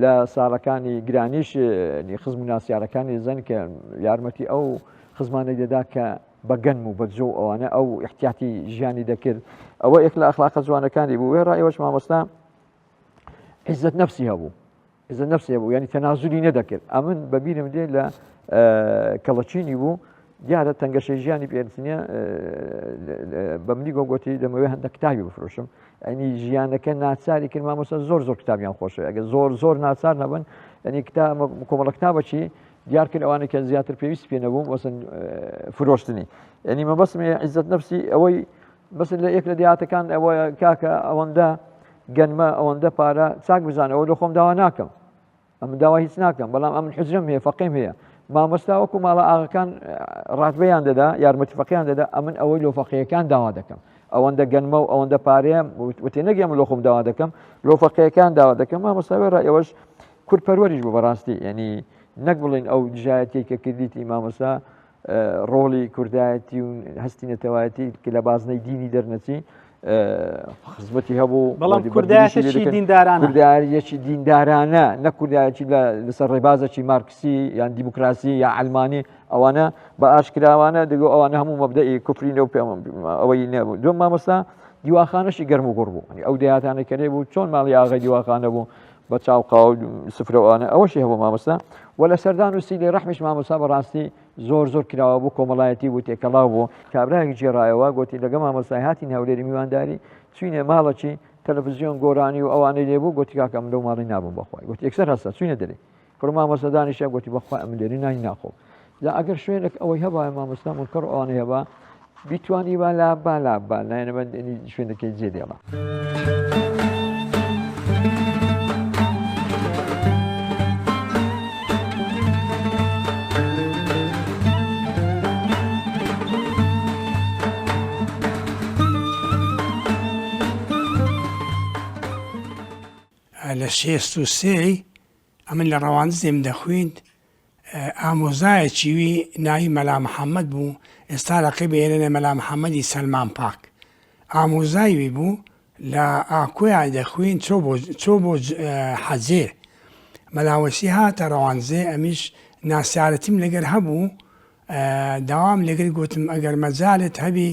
لە ساڵەکانی گرانیش خزم و ناسیارەکانی زەن کە یارمەتی ئەو خزمانەی دەدا کە بەگەنم و بەجۆ ئەوانە ئەو احتیاتی ژیانی دەکرد ئەوە یەک لە ئەخلاقە جوانەکانی بوو وێ ڕایەوەش مامۆستا عیزەت نەفسی هەبوو عیزەت نەفسی هەبوو یعنی تەنازولی نەدەکرد ئەمن بەبیرم دێ لە کەڵەچینی بوو دیارە تەنگەشەی ژیانی پێنسینە بە منی گۆگۆتی دەمەوێت هەندێک کتابی بفرۆشم ئەنی ژیانەکە ناچاری کرد مامۆستا زۆر کتابیان خۆشەوە ئەگە زۆر ناچار نەبن ئەنی کۆمەڵە کتابەچی دیار کرد ئەوانە کە زیاتر پێویست پێ نەبوو وەسن فرۆشتنی یعنی مەبەستمێ عیزەت نەفسی ئەوەی بەس لە یەک لە دیاتەکان ئەوە کاکە ئەوەندە گەنمە ئەوەندە پارە چاک بزانەوە لە خۆم داوا ناکەم ئەم داوا هیچ ناکەم بەڵام ئەم حجرم هەیە فەقیم هەیە مامۆستا وەکو ماڵە ئاغاکان ڕاتبەیان دەدا یارمەتیفەقیان دەدا ئەمن ئەوەی لۆفەقیەکان داوا دەکەم ئەوەندە گەنمە و ئەوەندە پارەیە وتێ نەگەم لۆ خۆم داوا دەکەم لۆفەقیەکان داوا دەکەم مامۆستاوێ ئێوەش کورتپەروەریش بوو بەڕاستی ینی نەک بڵین ئەو دژایەتی کە کردیتی مامۆستا ڕۆڵی کوردایەتی و هەستی نەتەوایەتی کە لە بازنەی دینی دەرنەچی خزمەتی هەبوو بەڵام کوردایەتێکی دیندارانە کوردایەکی دیندارانە نەک کوردایەکی لەسەر ڕێبازێکی مارکسی یان دیموکراسی یا ئەلمانی ئەوانە بە ئاشکراوانە دەگو ئەوانە هەموو مەبدەئی کوفرینە و پێم ئەوەی نەبوو دوم مامۆستا دیواخانەشی گەرم و گوڕ بوو ئەو دەهاتانە کەرێ بوو چۆن ماڵی ئاغای دیواخانە بوو بە چاوقا و سفرەوانە ئەوەشی هەبوو مامۆستا و لە سەردان و سیلی ڕەحمیش مامۆستا بەڕاستی زۆر کراوە بوو کۆمەڵایەتی بوو تێکەڵاو بوو کابراایەکی جێڕایەوە گوتی لەگە مامۆستای هاتی هەولێری میوانداری چوینێ ماڵەکی تەلەڤیزیۆن گۆرانی و ئەوانەی لێبوو گوتی کاکە ئەم لەو ماڵی نابووم بەخوای گوتی یەکسەر هەستا چوینە دەرێ پڕ مامۆستا دانیشە گوتی بەخوای ئەم لێری نانی ناخۆ جا ئەگەر شوێنێک ئەوەی هەبایە مامۆستا منکەڕ ئەوانەی هەبا بیتوانی با نایەنەبەن شوێنەکەی جێدێڵە. لە 63 ئەمن لە ڕەواندزێم دەخوێند ئامۆزایەکیوی ناوی مەلا محەممەد بوو ئێستا ڕقی بێنە مەلا محەممەدی سەلمان پاک ئامۆزایوی بوو لە ئاکۆیان دەخوێن چۆ بۆ حەجێ مەلاوەسی هاتە ڕەوانزێ ئەمیش ناسیارەتیم لەگەر هەبوو داوام لەگەر گوتم ئەگەر مەجالت هەبی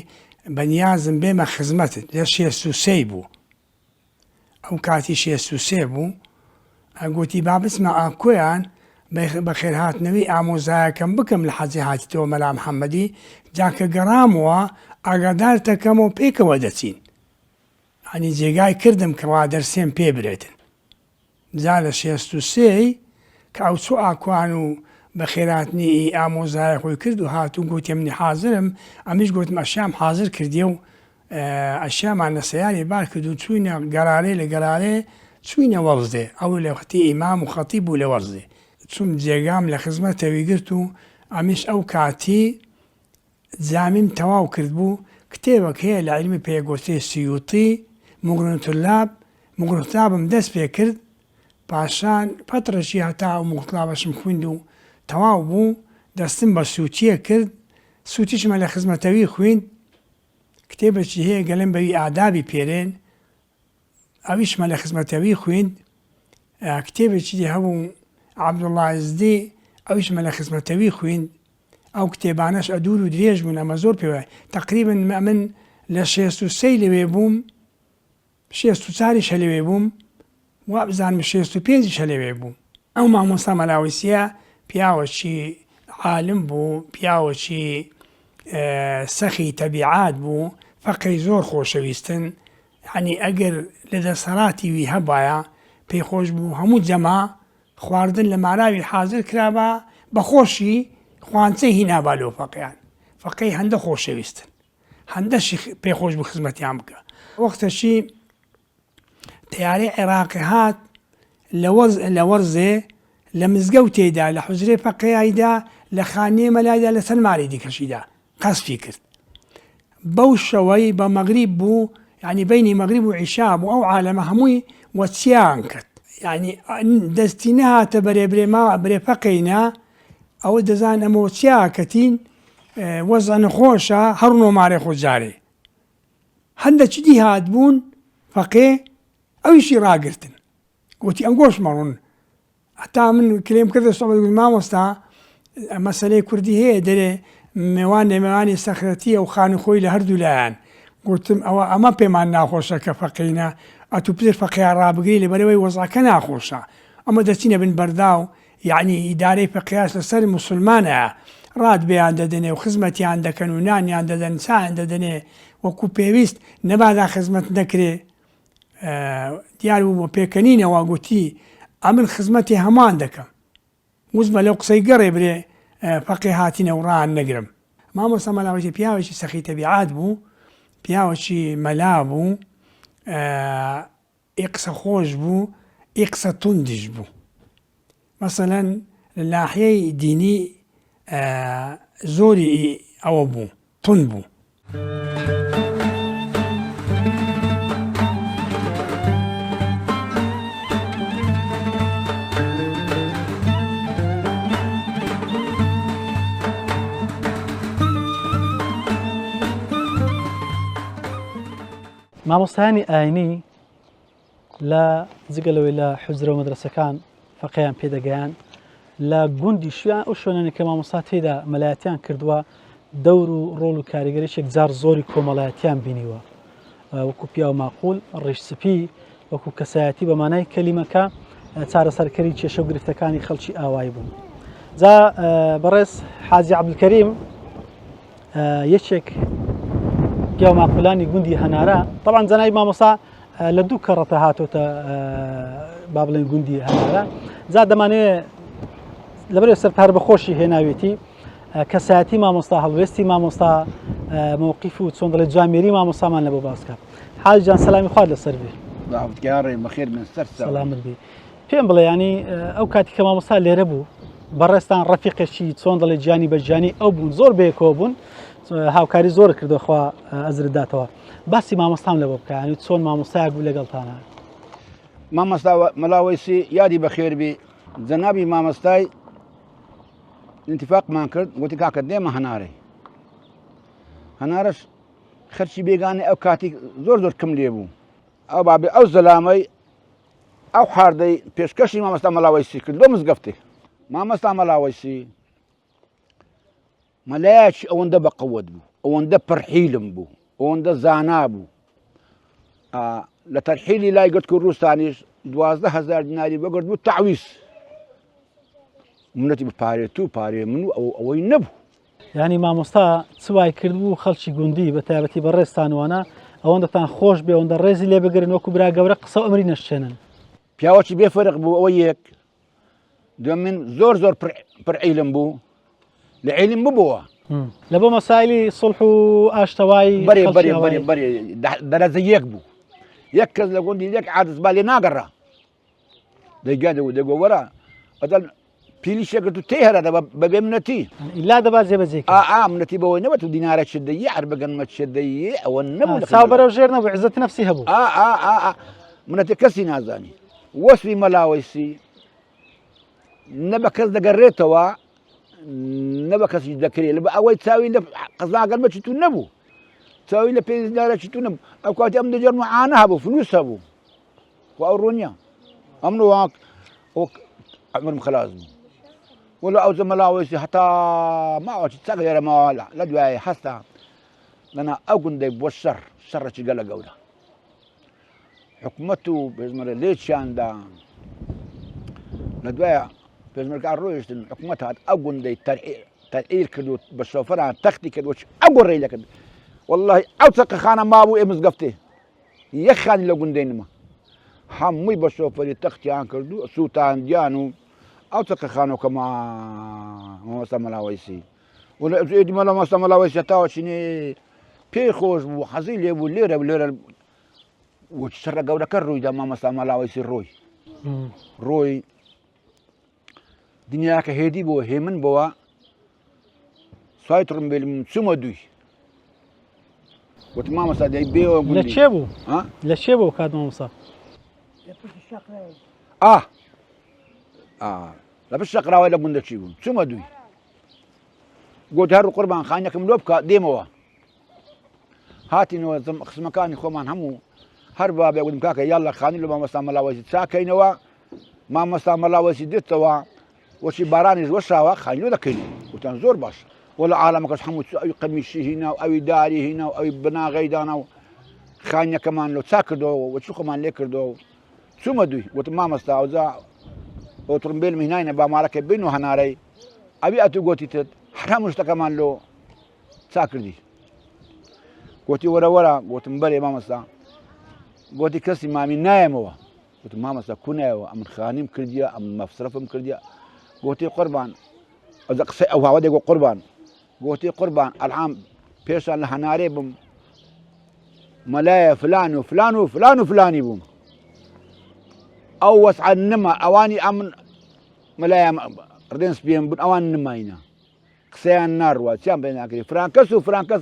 بەنیازم بێمە خزمەتت لە 63 بوو ئەو کاتی 63 بوو گوتی با بچمە ئاکۆیان بە خێرهاتنەوەی ئامۆزایەکەم بکەم لە حەجی هاتیتەوە مەلا محەممەدی جاکە گەڕامەوە ئاگادارتەکەمەوە پێکەوە دەچین ئەنی جێگای کردم کەوا دەرسێم پێ برێتن جا لە 63 کە ئەو چوو ئاکوان و بە خێراتنی ئامۆزایە خۆی کرد و هاتوو گوتی منی حازرم ئەمیش گوتم ئەشام حازر کردیە و ئەشیامان لە سەیاری بار کرد و چوینە گەرارێ لە گەرارێ چوینە وەرزێ ئەو لە وەختی ئیمام و خەتیب بوو لە وەرزێ چوم جێگام لە خزمەتەوی گرت و ئەمیش ئەو کاتی جامیم تەواو کرد بوو کتێبێک هەیە لە عیلمی پێگوتێ سیوطی مغرتابم دەست پێ کرد پاشان پەترەشی هەتا و مغتلابەشم خوێند و تەواو بوو دەستم بە سووتیە کرد سووتیشمە لە خزمەتەوی خوێند کتێبێکی هەیە گەلم بەوی ئادابی پێرێن ئەویشمە لە خزمەتەوی خوێند کتێبێکی هەبوو عەبدوڵڵا ئەزدی ئەویشمە لە خزمەتەوی خوێند ئەو کتێبانەش ئەدور و درێژ بوون ئەمە زۆر پێوە تقریبن من لە 63 لەوێ بووم 64 لەوێ بووم وا بزانم 65 لەوێ بووم ئەو مامۆستا مەلاویسیە پیاوەکی عالم بوو پیاوەکی سەخی تەبیعات بوو فەقەی زۆر خۆشەویستن یعنی ئەگەر لە دەسەڵاتی وی هەبایە پێی خۆش بوو هەموو جەما خواردن لە ماراوی حازر کرابە بەخۆشی خوانچەی هینابا لەو فەقیان فەقەی هەندە خۆشەویستن هەندەشی پێخۆش بوو خزمەتیان بکە وەختەشی تیارەی عێراقی هات لە وەرزێ لە مزگەوتێدا لە حوزرێ فەقەیایدا لە خانێ مەلایدا لە سەرماری دیکەشیدا قەسفی کرد بەو شەوەی بە مەغریب بوو یعنی بینی مەغریب و عیشا بوو ئەو عالەمە هەمووی وەچیان کرد یعنی دەستی نەهاتە بەرێ فەقەینا ئەوە دەزان ئەمە وەچیاکەتین وەزە نەخۆشە هەڕوونەوە مارێ خۆجارێ هەندێکی دی هات بوون فەقێ ئەویشی ڕاگرتن گوتی ئەم گۆش مەڕون هەتا من کلێم کردە سۆبەت مامۆستا مەسەلەی کوردی هەیە دەرێ میوانی سەخرەتیە و خانوخۆی لە هەردوو لایەن گوتم ئەمە پێمان ناخۆشە کە فەقینە ئەتو پزر فەقیان ڕابگری لەبەرەوەی وەزعەکە ناخۆشە ئەمە دەچینە بن بەرداو یعنی ئیدارەی فەقیاش لەسەر موسڵمانە ڕات بێیان دەدەنێ و خزمەتیان دەکەن و نانیان دەدەن چایان دەدەنێ وەکو پێویست نەبادا خزمەت نەکرێ دیار بوو بۆ پێکەنینەوە گوتی ئەمن خزمەتی هەمان دەکەم وزمە لەو قسەی گەڕێ برێ فەقی هاتینە و ڕان نەگرم مامۆستا مەلاوەتی پیاوێکی سەخی تەبیعات بوو پیاوەکی مەلا بوو قسە خۆش بوو قسە توندیش بوو مەسەلەن لە ناحیەی دینی زۆری ئەوە بوو تون بوو. مامۆستایانی ئاینی لە جگەلەوەی لە حوزرە و مەدرسەکان فەقەیان پێدەگەیان لە گوندی شویان ئەو شوێنانی کە مامۆستا تێدا مەلایەتیان کردووە دەور و ڕۆڵ و کاریگەریشێک جار زۆری کۆمەڵایەتیان بینیوە وەکو پیا و ماقول ڕیشسپی وەکو کەسایەتی بە مانای کەلیمەکە چارەسەرکەری کێشە و گرفتەکانی خەڵکی ئاوایی بوون. جا بەڕێز حاجی عەبدولکەریم یەکێک پیا و ماقولانی گوندی هەنارە طبعاً جەنابی مامۆستا لە دوو کەڕەتە هاتۆتە با بڵێن گوندی هەنارە جا دەمانەیە لەبەر سەرتار بەخۆشی هێناوێتی کەسایەتی مامۆستا هەڵوێستی مامۆستا مووقیف و چۆن دەڵێ جوامێری مامۆستامان لە بۆ باسکە. حاجی جان سەلامی خوارد لەسەر بێ. بەخێر من سەر سەلامت بێ. پێم بڵێ ینی ئەو کاتی کە مامۆستا لێرە بوو بەڕێستان ڕەفیقێکی چۆن دەڵێ گیانی بەجیانی ئەو بوون زۆر بەیەکەوە بوون هاوکاری زۆر کردوخوا ئەزرت داتەوە. باسی مامۆستام لە بۆ بکە ینی چۆن مامۆستایەک بوو لەگەڵتانە. مامۆستا مەڵاوەیسی یادی بەخێر بێ جەنابی مامۆستای انتفاقمان کرد وتی کاکە دێمە هەنارەی هەنارەش خەرچی بێگانەی ئەو کاتی زۆر کەم لێ بوو ئەو بابێ ئەو زەلامەی ئەو حاردەی پێشکەشی مامۆستا مەڵاوەیسی کرد لۆ مزگەفتێ مامۆستا مەڵاوەیسی مەلایەکی ئەوەندە بەقەوەت بوو ئەوەندە پڕحیلم بوو ئەوەندە زانا بوو لە تەرحیلی لای گرت و ڕووستانیش 12,000 دیناری بەگرت بوو تەعویز منەتی بپارێت و پارێ من و ئەوەی نەبوو. ینی مامۆستا چوای کرد بوو خەڵکی گوندی بە تایبەتی بە ڕێستانوانە ئەوەندەتان خۆش بێ ئەوەندە ڕێزی لێ بگرن وەکو برا گەورە قسە و ئەمری نەشێنن. پیاوەکی بێفەرق بوو ئەوە یەک دوێ من زۆر پڕعیلم بوو لە عیلم ببووە لە بۆ مەسایلی سڵح و ئاشتەوای بەرێ دەرەجە یەک بوو یەک کەس لە گوندی یەک عادزبا لێ ناگەڕا دەیگیانەوە دەگۆ وەرە ئەدەن پیلی شێکرد و تێ هەرە بەبێ منەتی ئیلا دەبات جێبەجێ منەتی بەوەی نەبێت و دینارە چ دەیە عەربەگەنمە چ دەیە ئەوە نەبوو ساو بەرەو ژێر نەبوو عیزەت نەفسی هەبوو منەتی کەسی نازانی وەسوی مەلاوەیسی نە بە کەس دەگەڕێتەوە نە بە کەسی دەکرێت لە بە ئەوەی چاوی لە قەزاگەرمەکی تو نەبوو چاوی لە پێی دینارەکی تو نەبوو ئەو کاتی ئەم دەجێر معانە هەبوو فلوس هەبوو و ئەو ڕوونیە ئەم نواک عمرم خلاص بوو ولا ئەو مەلاوەیسی هەتا ماوەی چاک لێرە ماوە لە دوایە هەستا لەنا ئەو گوندەی بۆ شەڕێکی گەلە گەورە حکومەت و پێشمەرە لێچیاندا لە دوایە پێشمەرگا ڕۆیشتن حکومەت هات ئەو گوندەی تەرعیر کرد و بە شۆفەران تەختی کرد وەچ ئەو گۆڕەی لەکرد واللهی ئەو چەقەخانە مابوو ئێ مزگەفتێ یەک خانی لە گوندەی نما هەمووی بە شۆفەری تەختیان کرد و سووتاندیان و ئەو چەقەخانەوە کە مامۆستا مەلاوەیسی ئێدی مامۆستا مەلاوەیسی تاوە چینێ پێی خۆش بوو حەزی لێ بوو لێرە وەچ شەڕە گەورەکە ڕوویدا مامۆستا مەلاوەیسی ڕۆی دنیاکە هێدی بۆ هێمن بەوە سوای تڕمبێلم چوومە دووی وتی مامۆستا دەی بێەوە لە چێ بوو لە چێ بوو کات مامۆستا لە پشت شەقراوای لە گوندەچی بووم چوومە دووی گوت هەر قوربان خانەکەم لۆ بکە دێمەوە هاتینەوە قسمەکانی خۆمان هەموو هەر بابێ گوتم کاکە یاڵە خانی لە مامۆستا مەلاوەیسی چاکەینەوە مامۆستا مەلاوەیسی دێتەوە وەچی بارانیش وەشاوە خانیۆ دەکەین وتان زۆر باش وەلا عالەمەکەش هەموو ئەوی قەمیشی هینا و ئەوی داری هینا و ئەوی بناغەیدانا و خانیەکەمان لۆ چا کردەوە وەچی خۆمان لێ کردەوە چوومە دووی وتم مامۆستا ئەوجا ئۆتۆمبیلم هیناینە بامارەکە بین و هەنارەی ئەوی ئەتو گۆتی تت هەموو شتەکەمان لۆ چا کردی گۆتی وەرە گوتم بەرێ مامۆستا گۆتی کەسی مامی نایەمەوە گوتم مامۆستا کوونایەوە ئەمن خانیم کردیە ئەم مەفسرەفم کردیە گۆتی قوربان ئەوجا قسەی ئەو هاوە دەیگۆ قوربان گۆتی قوربان ئەلحام پێشان لە هەنارێ بم مەلایە فلان و فلان و فلان و فلانی بووم ئەو وەسعە نما ئەوانی ئەمن مەلایە ڕدێنس پێم بوون ئەوان نماینە قسەیان ناڕوە چیان پێ ناکردی فرانکەس و فرانکەس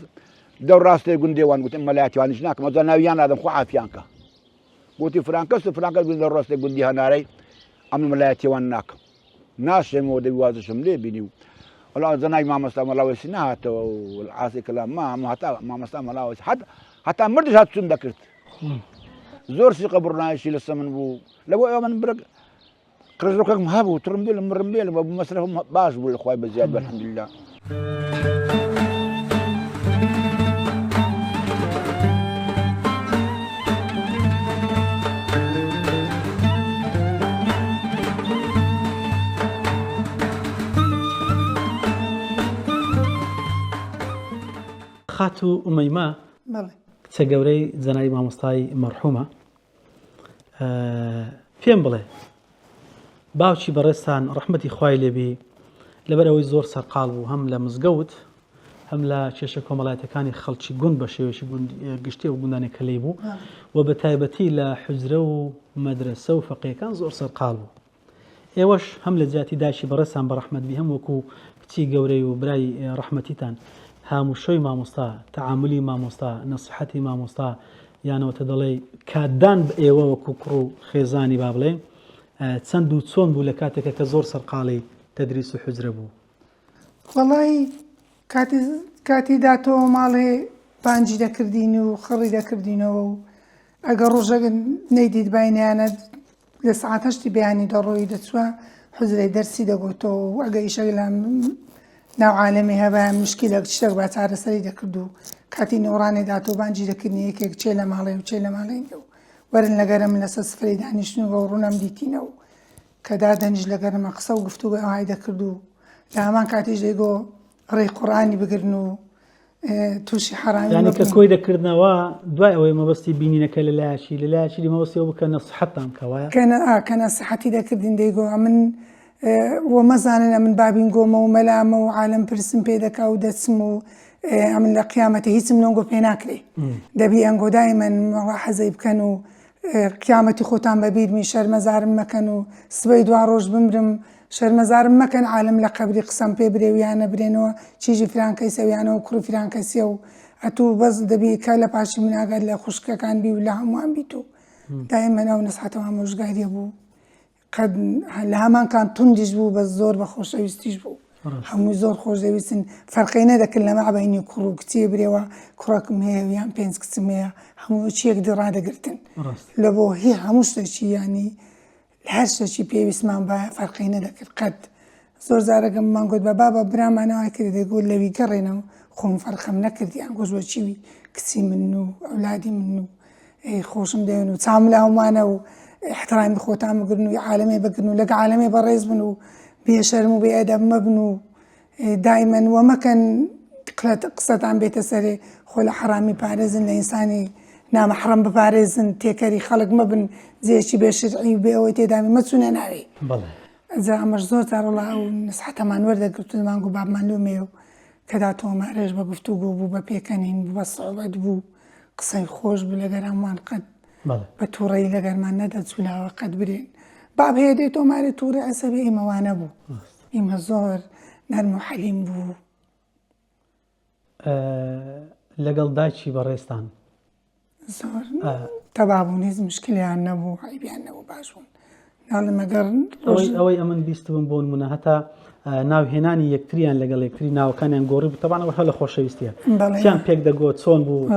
دەو ڕاستی گوندێوان گوتم مەلایەتیوانیش ناکەم ئەزە ناویان ئادەم خۆ عافیانکە گوتی فرانکەس و فرانکەس دەو ڕاستی گوندی هەنارەی ئەم مەلایەتیوان ناکەم ناشێمەوە دەبی وازشم لێ بینی و وڵا زەنای مامۆستا مەڵاوێسی نهاتەوە و عاسی کەلام ما هەتا مامۆستا مەڵاوێسی هەتا مردش هات چون دەکرد زۆر سیقە بڕنایشی لەسە من بوو لەبۆ ئێوە من برک قرزەکەم هەبوو تڕم بێ لە مڕم بێ لە مەسەرە باش بوو لە خوای بەزیاد بەالحەمدوللا خات و ئومەیما کچە گەورەی جەنابی مامۆستای مەرحومە پێم بڵێ باوکی بەڕێستان ڕەحمەتی خوای لێبی لەبەرەوەی زۆر سەرقاڵ بوو هەم لە مزگەوت هەم لە کێشە کۆمەڵایەتەکانی خەڵکی گوند بە شێوەیەکی گشتی و گوندانێک کە لێی بوو و بە تایبەتی لە حوجرە و مەدرسە و فەقیەکان زۆر سەرقاڵ بوو ئێوەش هەم لە جیاتی داشی بەڕێستان بە ڕەحمەتبی هەم وەکو کچی گەورەی و برای ڕەحمەتیتان هاموشۆی مامۆستا تەعاملی مامۆستا نەسیحەتی مامۆستا یانەوەتە دەڵێ کاتدان بە ئێوە وەکو کوڕ و خێزانی با بڵێ چەند و چۆن بوو لە کاتێکە کە زۆر سەرقاڵی تەدریس و حوجرە بوو وەڵی کاتی داتەوە ماڵێ بانجی دەکردین و خەڕی دەکردینەوە و ئەگەر ڕۆژەگە نەیدیت باینیانە لە سعات هەشتی بەیانی دەڕۆی دەچووە حوجرەی دەرسی دەگۆتەوە و ئەگە ئیشەک لە ناو عالەمی هەبە مشکلە شتێک با چارەسەری دەکرد و کاتی نێوڕانێ داتەوە بانجی دەکردنی یەکێک چێ لە ماڵێ و چێ لە ماڵێ و وەرن لەگەرم لەسەر سفرەی دانیشتنەوە و ڕوونەم دیتینەوە کە دادەنیش لەگەرمە قسە و گفتوگە ئەوهای دەکرد و لە هەمان کاتیش دەیگۆ ڕێی قورئانی بگرن و تووشی حەرامی یعنی کە کۆی دەکردنەوە دوای ئەوەی مەبەستی بینینەکە لەلایەکی مەبەستیەوە بکە نەسیحەتتان کەوایە کە نەسیحەتی دەکردین دەیگۆ من وە مەزانن ئەمن بابین گۆمە و مەلامە و عالم پرسم پێ دەکا و دەچم و ئەمن لە قیامەتە هیچم لەنگۆ پێ ناکرێ دەبی ئەنگۆدای من حەزەی بکەن و قیامەتی خۆتان بەبیرمی شەرمەزارم مەکەن و سبەی دوا ڕۆژ بمرم شەرمەزارم مەکەن عالم لە قەبری قسەم پێ برێ و یانە برێنەوە چیژی فرانکەیسە و یانەوە کوڕ فرانکەسیە و ئەتوو بەس دەبی کە لە پاشی مناگات لە خوشکەکان بی و لە هەمووان بیت و دایمە ناو نەسحەتەوە مۆژگاریە بوو قەت لە هەمانکان توندیش بوو بە زۆر بە خۆشەویستیش بوو هەمووی زۆر خۆشەویستن فەرقی نەدەکرد لە مەعبەینی کوڕ و کچی برێوە کوڕەکم هەیە یان پێنج کچم هەیە هەموو چیەک ڕادەگرتن لە بۆ هی هەموو شتێکی ینی لە هەر شتێکی پێویستمان بە فەرقی نەدەکرد قەت زۆر جارەکەم مانگوت بە بابە برامانەوەی کرد دەیگوت لەوی گەڕێنەوە خۆم فەرقم نەکردیان گۆژ بۆ چیوی کچی من و ئەولادی من و خۆشم دێن و چام لە هەمووانە و احترامی خۆتان بگرن و عالەمێ بگرن و لەگە عالەمێ بەڕێز بن و بێشەرم و بێئەدەب مەبن و دایمەن وە مەکەن قسەتان بێتە سەرێ خۆ لە حەرامی پارێزن لە ئینسانی نامەحرەم بپارێزن تێکەری خەڵک مەبن جێشی بێشرعی و بێ ئەوەی تێدامی مەچوونە ناوێ ئەجا ئەمەش زۆر جارەڵا و نسحەتەمان وەردەگرتون مانگو بابمان لۆمێ و کە داتەوە مارێژ بە گفتوگۆ بوو بە پێکەنین بوو بە سەعوبەت بوو قسەی خۆش بوو لەگەر هەمووان قەت بە تووڕەی لەگەرمان نەدەچولاوە قەت برێن باب هەیە دێت تۆمارێ تووڕی عەسەبی ئێمەوانە بوو ئێمە زۆر نەرم و حەلیم بوو لەگەڵ دایکی بەڕێستان زۆر تەبابوو نیز مشکلیان نەبوو عیبیان نەبوو باش بوون ناڵمەگەر ئەوەی ئەمن بیستبوون بۆ نمونە هەتا ناوهێنانی یەکتریان لەگەڵ یەکتری ناوەکانیان گۆڕی بوو تەبانەوە هەر لە خۆشەویستیە چیان پێک دەگۆ چۆن بوو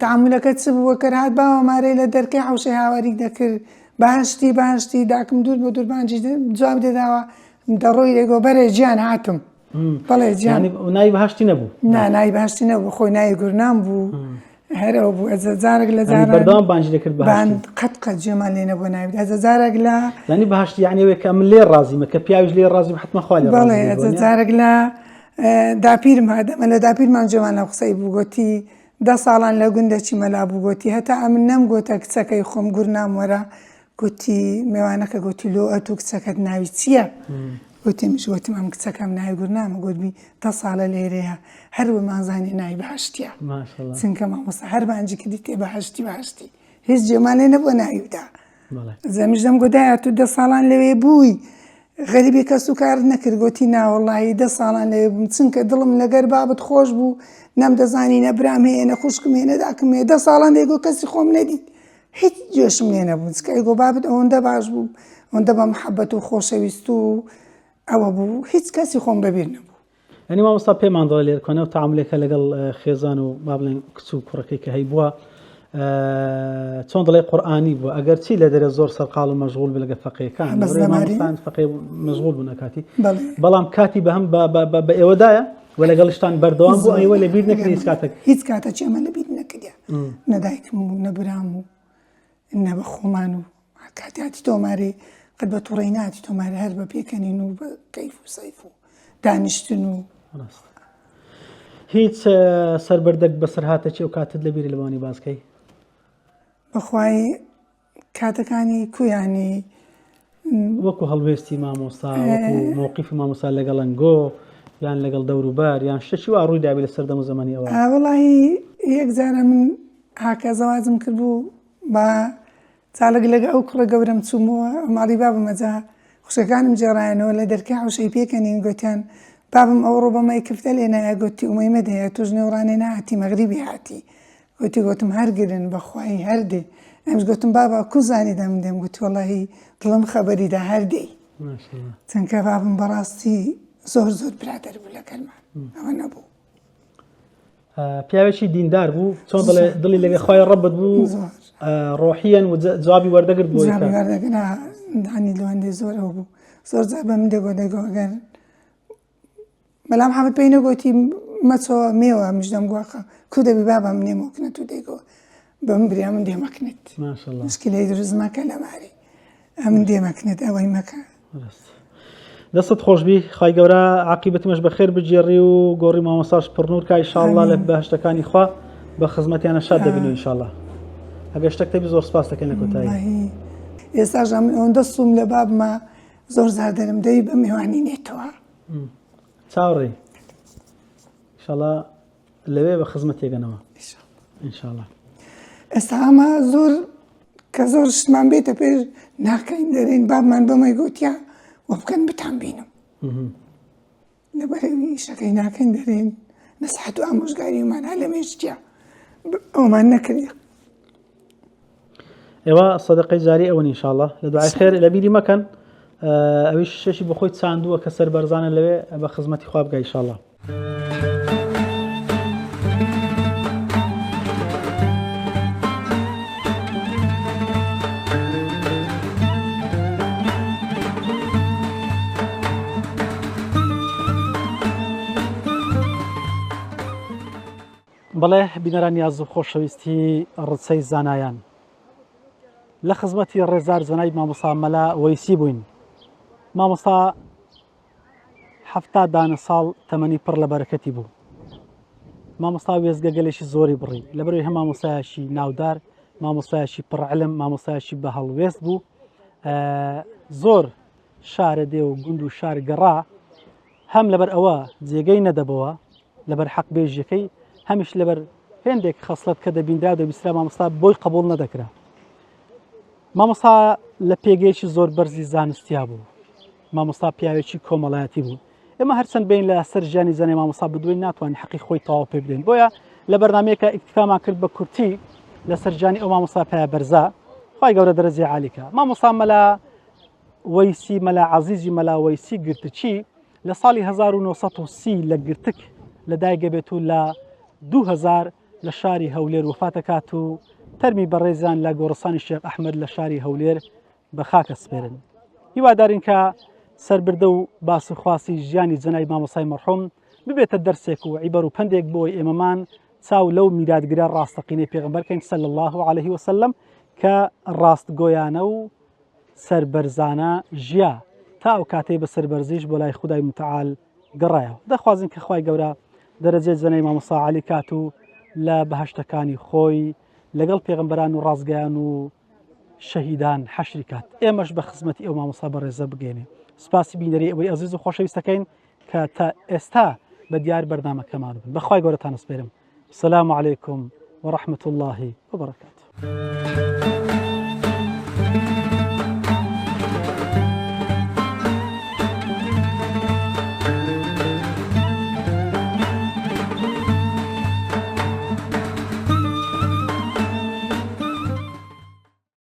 تەعامولەکە چ بووە کە هات باوە مارەی لە دەرکەی حوشەی هاواری دەکرد باشتی داکم دوور بۆ دووربانجی جواب دەداوە دەڕۆی لێگۆ بەرێ گیان هاتم بەڵێ گیان ناوی بەهاشتی نەبوو ناوی بەهاشتی نەبوو خۆی ناوی گورنان بوو هەرەوە بوو ئەزە جارێک لە بەردەوام بانجی دەکرد قەت جێمان لێ نەبوو ناوی ئەزە جارێک لە زانی بەهاشتی یعنیەوەی کە من لێ ڕازیمە کە پیاویش لێ ڕازیم حتمە خوا لێ بەڵێ ئەزە جارێک لە داپیرم هادەمە لە داپیرمان جێمان لە قسەی بوو گوتی 10 ساڵان لە گوندەچی مەلا بوو گوتی هەتا ئەمن نەمگۆتە کچەکەی خۆم گورنام وەرە گوتی میوانەکە گوتی لۆ ئەتوو کچەکەت ناوی چییە؟ گوتیمش گوتم ئەم کچەکەم ناوی گورنامە گوتبی 10 ساڵە لێرەیە هەر بەمانزانی ناوی بەهەشتیە چونکە مامۆستا هەر بانجی کردی تێ بەهەشتی هیچ جێمان لێ نەبووە ناویدا زەمیش دەم گۆدایە تو 10 ساڵان لەوێ بووی غەریبی کەس و کار نەکرد گوتی ناوەڵی 10 ساڵان لێ بووم چونکە دڵم لەگەر بابت خۆش بوو نەمدەزانی نەبرام هەیە نە خوشکم هێ نەداکم هەیە 10 ساڵان دەیگۆ کەسی خۆم نەدیت هیچ جێشم لێ نەبوو چکەیگۆ بابت ئەوەندە باش بوو ئەوەندە بە محەبەت و خۆشەویست و ئەوە بوو هیچ کەسی خۆم بەبیر نەبوو. ئەنی مامۆستا پێمان دەڵێ لێرکۆنە و تعاملێکە لەگەڵ خێزان و با بڵێن کچ و کوڕەکەی کە هەی بووە چۆن دڵێ قورئانی بووە ئەگەر چی لە دەرە زۆر سەرقاڵ و مەشغوڵ بێ لەگە فەقیەکان مامۆستان فەقێ مەشغوڵ بوون کاتی بەڵام کاتی بە هەم بە ئێوەدایە و لەگەڵشتان بەردەوام بوو ئەوە لە بیر نەکرد هیچ کاتێک هیچ کاتە چێمە لە بیر نەکردیا نەدایکم و نەبرام و نە بە خۆمان و کاتیاتی تۆمارێ قەت بە تووڕێی ناتی تۆمارە هەر بە پێکەنین و بە کەیف و سەیف و دانیشتن و هیچ سەربەردەک بەسەر هاتەچی و کاتت لە بیری لەوانی باسکەی بەخوای کاتەکانی کویانی وەکو هەڵوێستی مامۆستا وەکو مووقیفی مامۆستا لەگەڵ ئەنگۆ یان لەگەڵ دەوروبەر یان شتێکی وا ڕووی دابێت لە سەردەم و زەمانی ئەوە وەڵاهی یەک جارە من هاکە زەواجم کرد بوو بە چاڵک لەگە ئەو کوڕە گەورەم چوومەوە ماڵی بابم ئەجا خوشەکانم جێڕایەنەوە لە دەرکە حوشەی پێکەنین گوتیان بابم ئەو ڕۆبەمای کفتە لێ نایە گوتی ئومەیمەد هەیە توش نێوڕانێ نهاتی مەغریبی هاتی گوتم هەرگرن بەخوای هەردێ ئەمش گوتم بابا کوزانی دەم دێم گوتی وەڵاهی دڵم خەبەریدا هەردەی چونکە بابم بەڕاستی زۆر برادەر بوو لەگەلمان ئەوە نەبوو پیاوێکی دیندار بوو چۆن دڵێ دڵی لەگە خوای ڕەبت بوو ڕۆحیەن و جوابی وەردەگرت بۆ دانی لەوەندێ زۆر ئەو بوو زۆر جار بە من دەگۆ ئەگەر بەڵام حەمەد پێی نەگوتی مەچەوە مێوە میشدەم گواخە کو دەبی بابا من نێمەکنێت و دەیگۆ بە من بریا من دێمەکنێت مشکلەی دروست مەکە لە ماری ئەمن دێمەکنێت ئەوەی مەکە دەستت خۆشبی خی گەورە عاقیبەتمەش بەخێر بجێڕی و گۆڕی مامۆساش پڕنور کا ئینشاءالله لە بەهشتەکانی خوا بە خزمەتیانە شاد دەبین و ئینشاءالله ئەگەر شتێک تەبی زۆر سپاس دەکەین لە کۆتایی ئێستاژ ئەوەندە سووم لە بابمە زۆر زار دەرم دەی بە میوانی نێتەوە چاوەڕێ ئینشاءالله لەوێ بە خزمەت تێگەنەوە ئینشاءالله ئێستا ئەمە زۆر کە زۆر شتمان بێتە پێش ناکەین دەرێن بابمان بەمەی گوتیا وە بکەن بتان بینم لەبەرەوی شەکەی ناکەین دەرێن نەسەحەت و ئامۆژگاریمان هە لە مێشتیا ئەومان نەکردی ئێوە سەدەقەی جاری ئەوەن ئینشاءالله لە دوعای خێر لە بیری مەکەن ئەویش شەشی بە خۆی چاندووە کە سەربەرزانە لەوێ بە خزمەتی خوا بگە ئینشاءالله بەڵێ بینەران نیاز و خۆشەویستی ڕچەی زانایان لە خزمەتی ڕێزار زەنای مامۆستا مەلا وەیسی بووین مامۆستا 70 دانە ساڵ تەمەنی پڕ لە بەرەکەتی بوو مامۆستا وێزگە گەلێکی زۆری بڕی لەبەرەوەی هەم مامۆستایەکی ناودار مامۆستایەکی پڕعلم مامۆستایەکی بە هەڵوێست بوو زۆر شارە دێ و گوند و شار گەڕا هەم لەبەر ئەوە جێگەی نەدەبەوە لەبەر حەق بێژیەکەی هەمیش لەبەر هێندێک خەسڵەت کە دەبیندرا دەبیسترا مامۆستا بۆی قبول نەدەکرا مامۆستا لە پێگەیەکی زۆر بەرزی زانستیا بوو مامۆستا پیاوێکی کۆمەڵایەتی بوو ئێمە هەرچەند بین لە سەر ژیانی زەنەی مامۆستا بدوێن ناتوانین حەقی خۆی تەواو پێ بدەین بۆیە لە بەرنامەیەکە ئیکتیفامان کرد بە کورتی لەسەر ژیانی ئەو مامۆستا پیا بەرزە خی گەورە دەرەجێ عالیکە مامۆستا مەلا وەیسی مەلا عەزیزی مەلا وەیسی گرتچی لە ساڵی 1930 لە گرتک لەدایک بێت و لە 2000 لە شاری هەولێر وفاتەکات و تەرمی بەڕێزان لە گۆڕستانی شێخ ئەحمەد لە شاری هەولێر بە خاکە سپێرن هیوادارین کە سەربردە و باسی خواسی ژیانی جەنای مامۆستای مەرحوم ببێتە دەرسێک و عیبەر و پندێک بۆی ئێمەمان چاو لەو میلادگرە ڕاستەقینەی پێغەمبەرکەین صلی الله عليه وسلم کە ڕاستگۆیانە و سەربەرزانە ژیا تا ئەو کاتەی بە سەربەرزیش بۆ لای خودای متعال گەڕایەوە دەخوازین کە خوای گەورە دەرەجێت جەنای مامۆستا عەلی کات و لە بەهەشتەکانی خۆی لەگەڵ پێغەمبەران و ڕازگایان و شەهیدان حەشری کات ئێمەش بە خزمەتی ئەو مامۆستا بەڕێزە بگەێنێ سپاسی بینەری ئەوەی ئەزیز و خۆشەویستەکەین کە تا ئێستا بە دیار بەردامەکەمان بن بەخوای گەورەتان سپێرم السلام عەلەیکوم وەڕەحمەتوڵڵاهی وبەڕەکاتوه